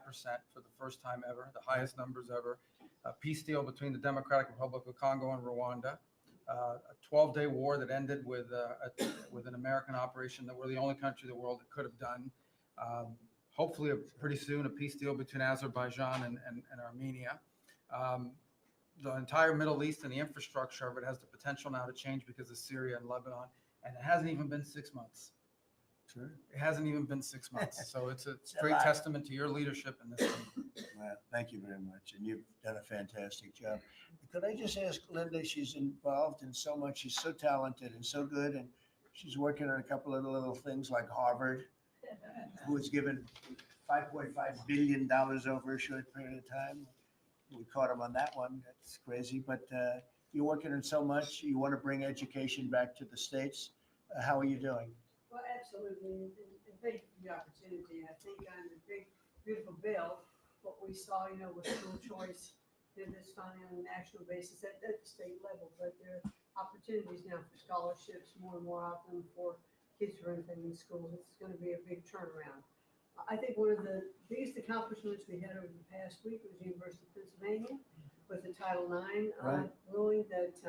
for the first time ever, the highest numbers ever. A peace deal between the Democratic Republic of Congo and Rwanda. A 12-day war that ended with an American operation that we're the only country in the world that could have done. Hopefully, pretty soon, a peace deal between Azerbaijan and Armenia. The entire Middle East and the infrastructure of it has the potential now to change because of Syria and Lebanon, and it hasn't even been 6 months. Sure. It hasn't even been 6 months. So it's a a great lot. testament to your leadership in this team. Well, thank you very much, and you've done a fantastic job. Could I just ask Linda? She's involved in so much. She's so talented and so good, and she's working on a couple of little things like Harvard, who was given $5.5 billion over a short period of time. We caught him on that one. That's crazy, but you're working on so much. You want to bring education back to the States. How are you doing? Well, absolutely, and thank you for the opportunity. I think on the big, beautiful bill, what we saw, with school choice, this funding on a national basis at the state level, but there are opportunities now for scholarships more and more often for kids who are attending schools. It's going to be a big turnaround. I think one of the biggest accomplishments we had over the past week was the University of Pennsylvania with the Title IX ruling that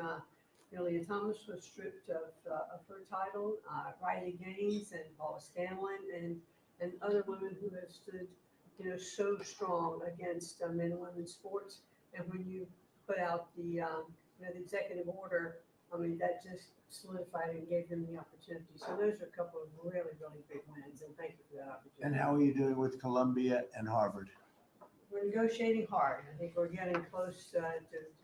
Leah Thomas was stripped of her title. Riley Gaines and Paula Scanlon and other women who have stood, so strong against men and women's sports. And when you put out the executive order, I mean, that just solidified and gave them the opportunity. So those are a couple of really, really big wins, and thank you for that opportunity. And how are you doing with Columbia and Harvard? We're negotiating hard. I think we're getting close to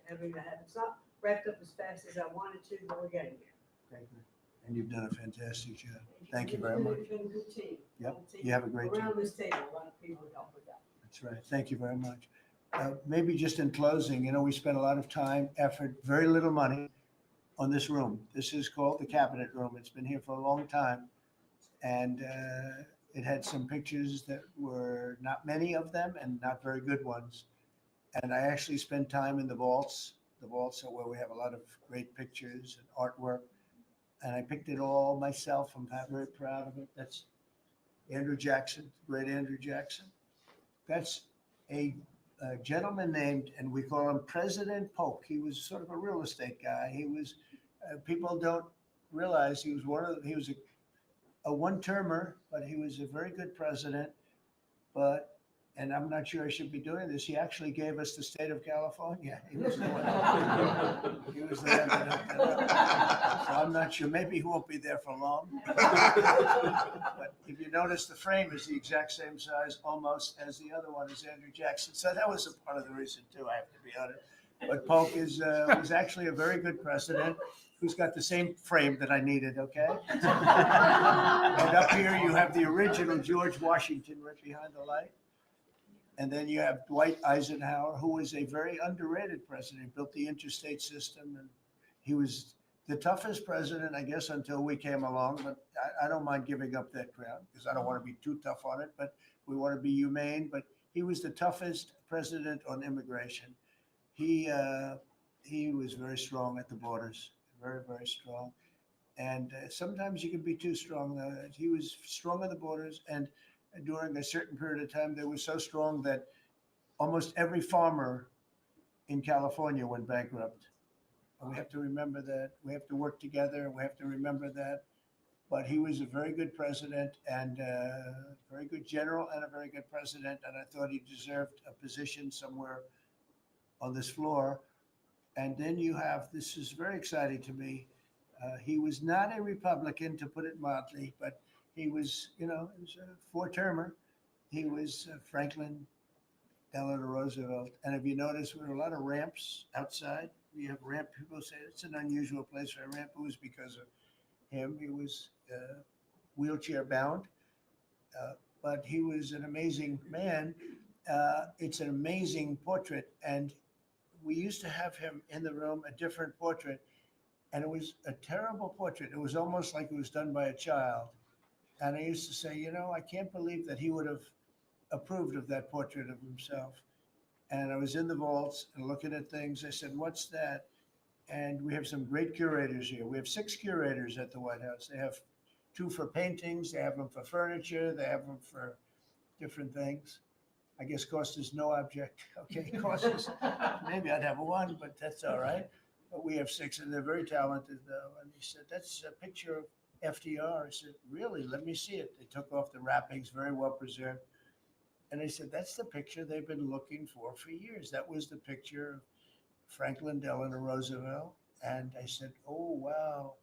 having that happen. It's not wrapped up as fast as I wanted to, but we're getting there. Thank you. And you've done a fantastic job. Thank you very much. It's been a good team. Yep, Good team. you have a great team. Around this table, a lot of people help with that. That's right. Thank you very much. Maybe just in closing, we spent a lot of time, effort, very little money on this room. This is called the Cabinet Room. It's been here for a long time. And it had some pictures that were not many of them and not very good ones. And I actually spent time in the vaults. The vaults are where we have a lot of great pictures and artwork. And I picked it all myself. I'm very proud of it. That's Andrew Jackson, great Andrew Jackson. That's a gentleman named, and we call him President Polk. He was sort of a real estate guy. He was, people don't realize he was a one-termer, but he was a very good president. But, and I'm not sure I should be doing this, he actually gave us the state of California. He was the one. He was the one that hooked it up. So I'm not sure, maybe he won't be there for long. But if you notice, the frame is the exact same size almost as the other one is Andrew Jackson. So that was a part of the reason too, I have to be honest. But Polk was actually a very good president who's got the same frame that I needed, okay? And up here you have the original George Washington right behind the light. And then you have Dwight Eisenhower, who was a very underrated president. He built the interstate system, and he was the toughest president, I guess, until we came along. But I don't mind giving up that crown because I don't want to be too tough on it, but we want to be humane. But he was the toughest president on immigration. He was very strong at the borders, very, very strong. And sometimes you can be too strong. He was strong at the borders, and during a certain period of time, they were so strong that almost every farmer in California went bankrupt. And we have to remember that. We have to work together. We have to remember that. But he was a very good president and a very good general and a very good president. And I thought he deserved a position somewhere on this floor. And then you have, this is very exciting to me. He was not a Republican, to put it mildly, but he was, he was a four-termer. He was Franklin Delano Roosevelt. And if you notice, there were a lot of ramps outside. We have ramp, people say it's an unusual place for a ramp. It was because of him. He was wheelchair bound, but he was an amazing man It's an amazing portrait. And we used to have him in the room, a different portrait. And it was a terrible portrait. It was almost like it was done by a child. And I used to say, you know, I can't believe that he would have approved of that portrait of himself. And I was in the vaults and looking at things. I said, what's that? And we have some great curators here. We have 6 curators at the White House. They have 2 for paintings, they have them for furniture, they have them for different things. I guess cost is no object. Okay, cost is, maybe I'd have 1, but that's all right. But we have 6 and they're very talented though. And he said, that's a picture of FDR. I said, really? Let me see it. They took off the wrappings, very well preserved. And they said, that's the picture they've been looking for years. That was the picture of Franklin Delano Roosevelt. And I said, oh, wow.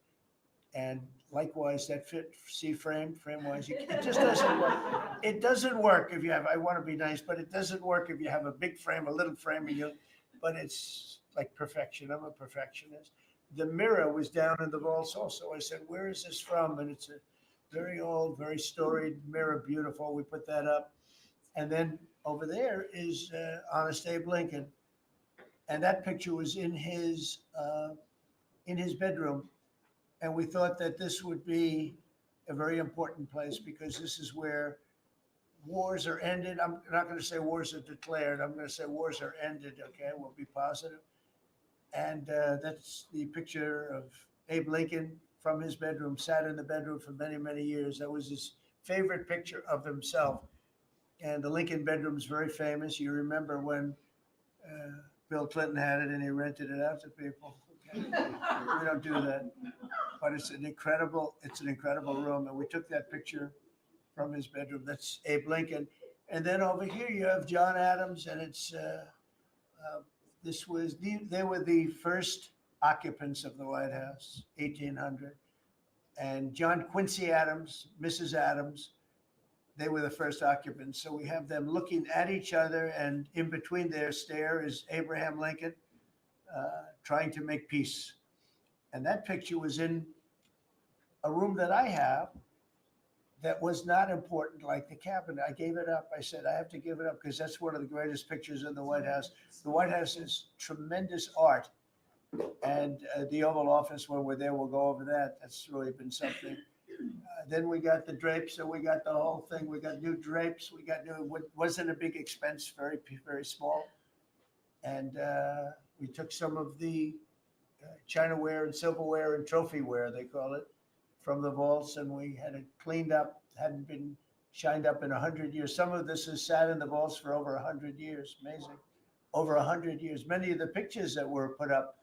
And likewise, that fit, see frame-wise, it just doesn't work. It doesn't work if you have, I want to be nice, but it doesn't work if you have a big frame, a little frame, and but it's like perfection. I'm a perfectionist. The mirror was down in the vaults also. I said, where is this from? And it's a very old, very storied mirror, beautiful. We put that up. And then over there is Honest Abe Lincoln. And that picture was in his bedroom. And we thought that this would be a very important place because this is where wars are ended. I'm not going to say wars are declared. I'm going to say wars are ended. Okay, we'll be positive. And that's the picture of Abe Lincoln from his bedroom, sat in the bedroom for many, many years. That was his favorite picture of himself. And the Lincoln bedroom is very famous. You remember when Bill Clinton had it and he rented it out to people. Okay. We don't do that. But it's an incredible room. And we took that picture from his bedroom. That's Abe Lincoln. And then over here you have John Adams, and it's they were the first occupants of the White House, 1800. And John Quincy Adams, Mrs. Adams, they were the first occupants. So we have them looking at each other, and in between their stare is Abraham Lincoln trying to make peace. And that picture was in a room that I have that was not important, like the cabinet. I gave it up. I said, I have to give it up because that's one of the greatest pictures in the White House. The White House is tremendous art. And the Oval Office, when we're there, we'll go over that. That's really been something. Then we got the drapes, so we got the whole thing. We got new drapes. We got new, wasn't a big expense, very, very small. And we took some of the Chinaware and silverware and trophyware, they call it, from the vaults, and we had it cleaned up, hadn't been shined up in 100 years. Some of this has sat in the vaults for over 100 years, amazing. Over 100 years. Many of the pictures that were put up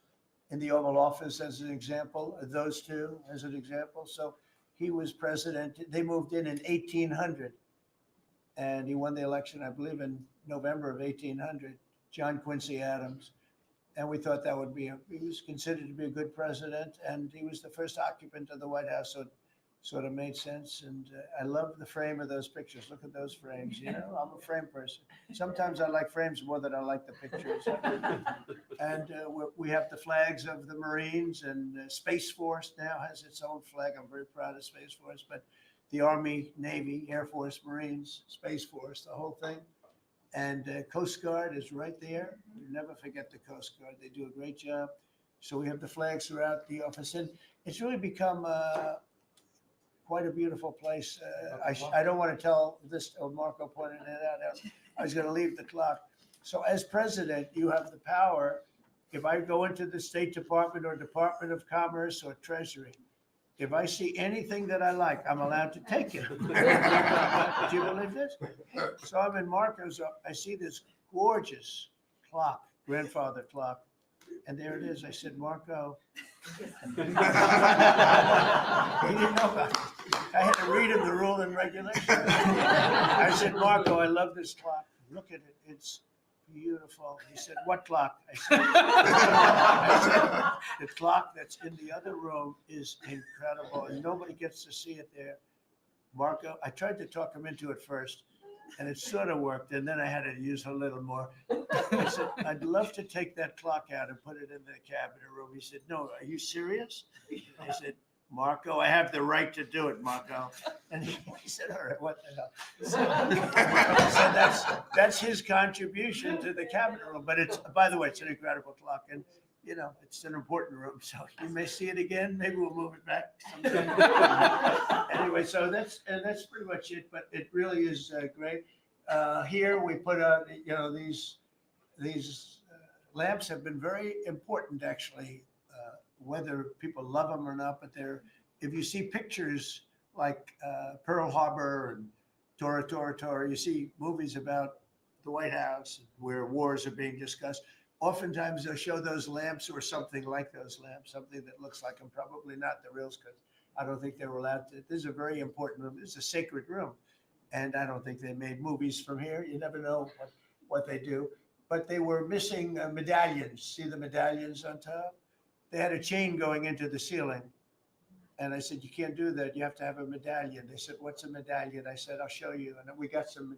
in the Oval Office as an example, those two as an example. So he was president. They moved in 1800, and he won the election, I believe, in November of 1800, John Quincy Adams. And we thought that would be, he was considered to be a good president, and he was the first occupant of the White House, so it sort of made sense. And I love the frame of those pictures. Look at those frames, you know, I'm a frame person. Sometimes I like frames more than I like the pictures. And we have the flags of the Marines, and Space Force now has its own flag. I'm very proud of Space Force, but the Army, Navy, Air Force, Marines, Space Force, the whole thing. And Coast Guard is right there. You never forget the Coast Guard. They do a great job. So we have the flags throughout the office. And it's really become quite a beautiful place. I don't want to tell this, Marco pointed it out. I was going to leave the clock. So as president, you have the power. If I go into the State Department or Department of Commerce or Treasury, if I see anything that I like, I'm allowed to take it. Do you believe this? So I'm in Marco's. I see this gorgeous clock, grandfather clock, and there it is. I said, Marco. He didn't know about it. I had to read him the rule and regulation. I said, Marco, I love this clock. Look at it. It's beautiful. He said, what clock? I said, the clock that's in the other room is incredible, and nobody gets to see it there. Marco, I tried to talk him into it first, and it sort of worked, and then I had to use a little more. I said, I'd love to take that clock out and put it in the cabinet room. He said, no, are you serious? I said, Marco, I have the right to do it, Marco. And he said, all right, what the hell? So, that's his contribution to the cabinet room. But it's, by the way, it's an incredible clock. And, you know, it's an important room. So you may see it again. Maybe we'll move it back sometime. Anyway, so that's pretty much it. But it really is great. Here we put out, you know, these lamps have been very important, actually, whether people love them or not. But if you see pictures like Pearl Harbor and Tora Tora Tora, you see movies about the White House where wars are being discussed. Oftentimes they'll show those lamps or something like those lamps, something that looks like them, probably not the reals, because I don't think they were allowed to. This is a very important room. This is a sacred room. And I don't think they made movies from here. You never know what they do. But they were missing medallions. See the medallions on top? They had a chain going into the ceiling. And I said, you can't do that. You have to have a medallion. They said, what's a medallion? I said, I'll show you. And we got some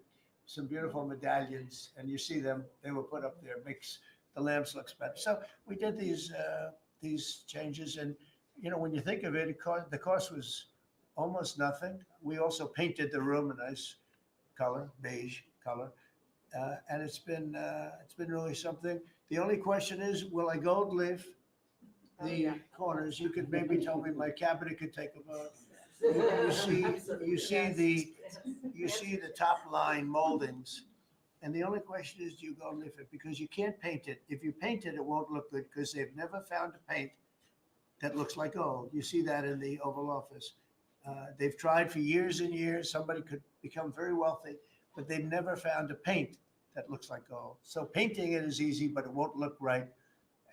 beautiful medallions. And you see them. They were put up there. Makes the lamps look better. So we did these changes. And, you know, when you think of it, the cost was almost nothing. We also painted the room a nice color, beige color. And it's been really something. The only question is, will I gold leaf the corners? You could maybe tell me my cabinet could take a vote. You see the top line moldings, and the only question is, do you gold leaf it? Because you can't paint it. If you paint it, it won't look good because they've never found a paint that looks like gold. You see that in the Oval Office. They've tried for years and years. Somebody could become very wealthy, but they've never found a paint that looks like gold. So painting it is easy, but it won't look right.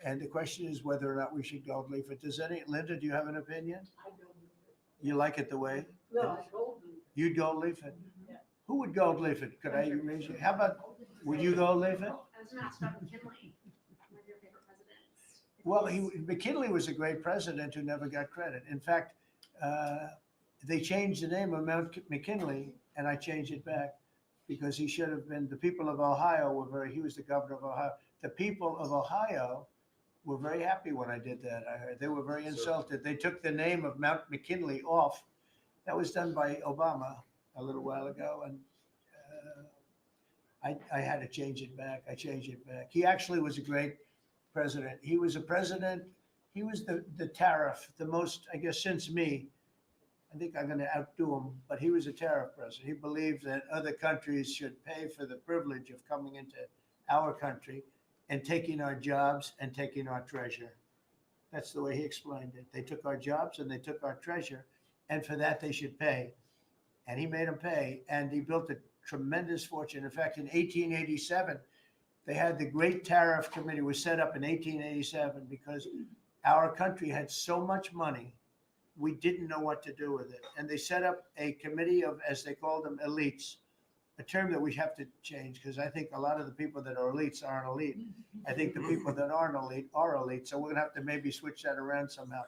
And the question is whether or not we should gold leaf it. Linda, do you have an opinion? I gold leaf it. You like it the way? No, I gold leaf it. You'd gold leaf it? Yeah. Who would gold leaf it? Could I raise you? How about, would you gold leaf it? I was gonna ask about McKinley, one of your favorite presidents. Well, McKinley was a great president who never got credit. In fact, they changed the name of Mount McKinley, and I changed it back because he should have been. The people of Ohio he was the governor of Ohio. The people of Ohio were very happy when I did that. I heard they were very insulted. They took the name of Mount McKinley off. That was done by Obama a little while ago, and I had to change it back. I changed it back. He actually was a great president. He was a president. He was the tariff, the most, I guess, since me. I think I'm going to outdo him, but he was a tariff president. He believed that other countries should pay for the privilege of coming into our country and taking our jobs and taking our treasure. That's the way he explained it. They took our jobs and they took our treasure, and for that they should pay. And he made them pay, and he built a tremendous fortune. In fact, in 1887, they had the Great Tariff Committee was set up in 1887 because our country had so much money, we didn't know what to do with it. And they set up a committee of, as they called them, elites, a term that we have to change because I think a lot of the people that are elites aren't elite. I think the people that aren't elite are elite. So we're going to have to maybe switch that around somehow.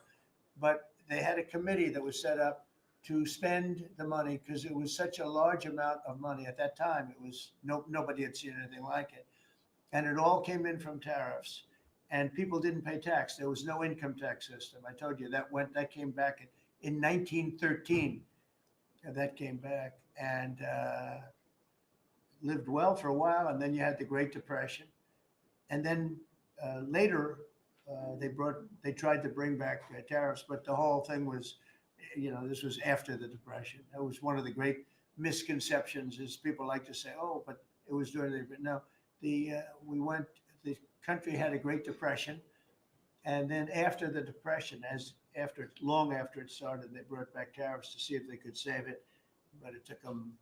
But they had a committee that was set up to spend the money because it was such a large amount of money at that time. It was nobody had seen anything like it. And it all came in from tariffs. And people didn't pay tax. There was no income tax system. I told you that came back in 1913. That came back and lived well for a while. And then you had the Great Depression. And then later they tried to bring back tariffs, but the whole thing was, this was after the Depression. That was one of the great misconceptions is people like to say, oh, but it was during the, no, the country had a Great Depression, and then after the Depression, long after it started, they brought back tariffs to see if they could save it, but it took them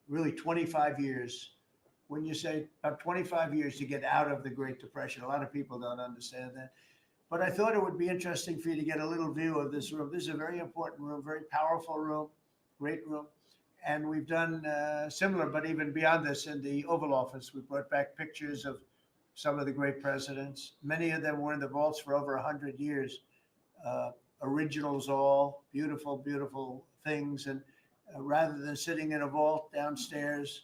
really 25 years. When you say about 25 years to get out of the Great Depression, a lot of people don't understand that. But I thought it would be interesting for you to get a little view of this room. This is a very important room, very powerful room, great room. And we've done similar, but even beyond this in the Oval Office. We brought back pictures of some of the great presidents. Many of them were in the vaults for over 100 years. Originals all, beautiful, beautiful things. And rather than sitting in a vault downstairs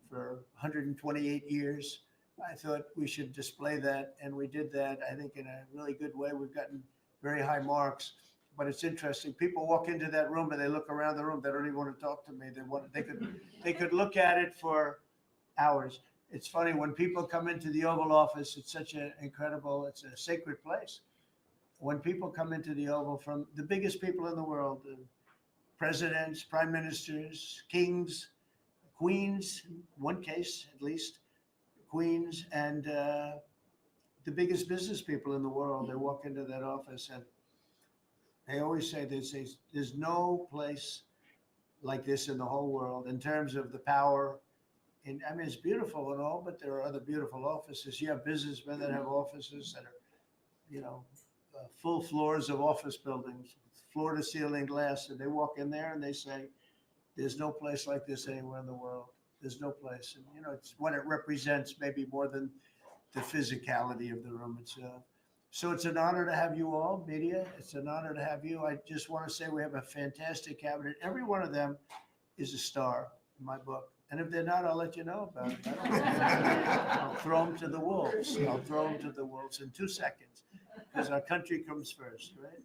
for 128 years, I thought we should display that. And we did that, I think, in a really good way. We've gotten very high marks. But it's interesting. People walk into that room and they look around the room. They don't even want to talk to me. They could look at it for hours. It's funny when people come into the Oval Office. It's such an incredible. It's a sacred place. When people come into the Oval from the biggest people in the world, presidents, prime ministers, kings, queens, one case at least, queens, and the biggest business people in the world, they walk into that office and they always say there's no place like this in the whole world in terms of the power. And I mean, it's beautiful and all, but there are other beautiful offices. You have businessmen that have offices that are, full floors of office buildings, floor to ceiling glass. And they walk in there and they say, there's no place like this anywhere in the world. There's no place. And, it's what it represents, maybe more than the physicality of the room itself. So it's an honor to have you all, media. It's an honor to have you. I just want to say we have a fantastic cabinet. Every one of them is a star in my book. And if they're not, I'll let you know about it. I don't care. I'll throw them to the wolves. I'll throw them to the wolves in 2 seconds because our country comes first, right?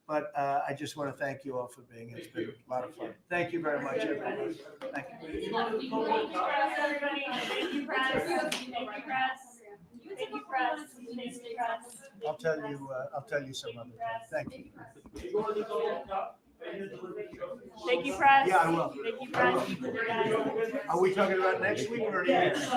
But I just want to thank you all for being here. It's been a lot of fun. Thank you very much, everybody. Thank you. Thank you, press, everybody. Thank you, press. Thank you, press. Thank you, press. Thank you, press. I'll tell you some other time. Thank you. Thank you, press. Yeah, I will. Thank you, press. Are we talking about next week or next?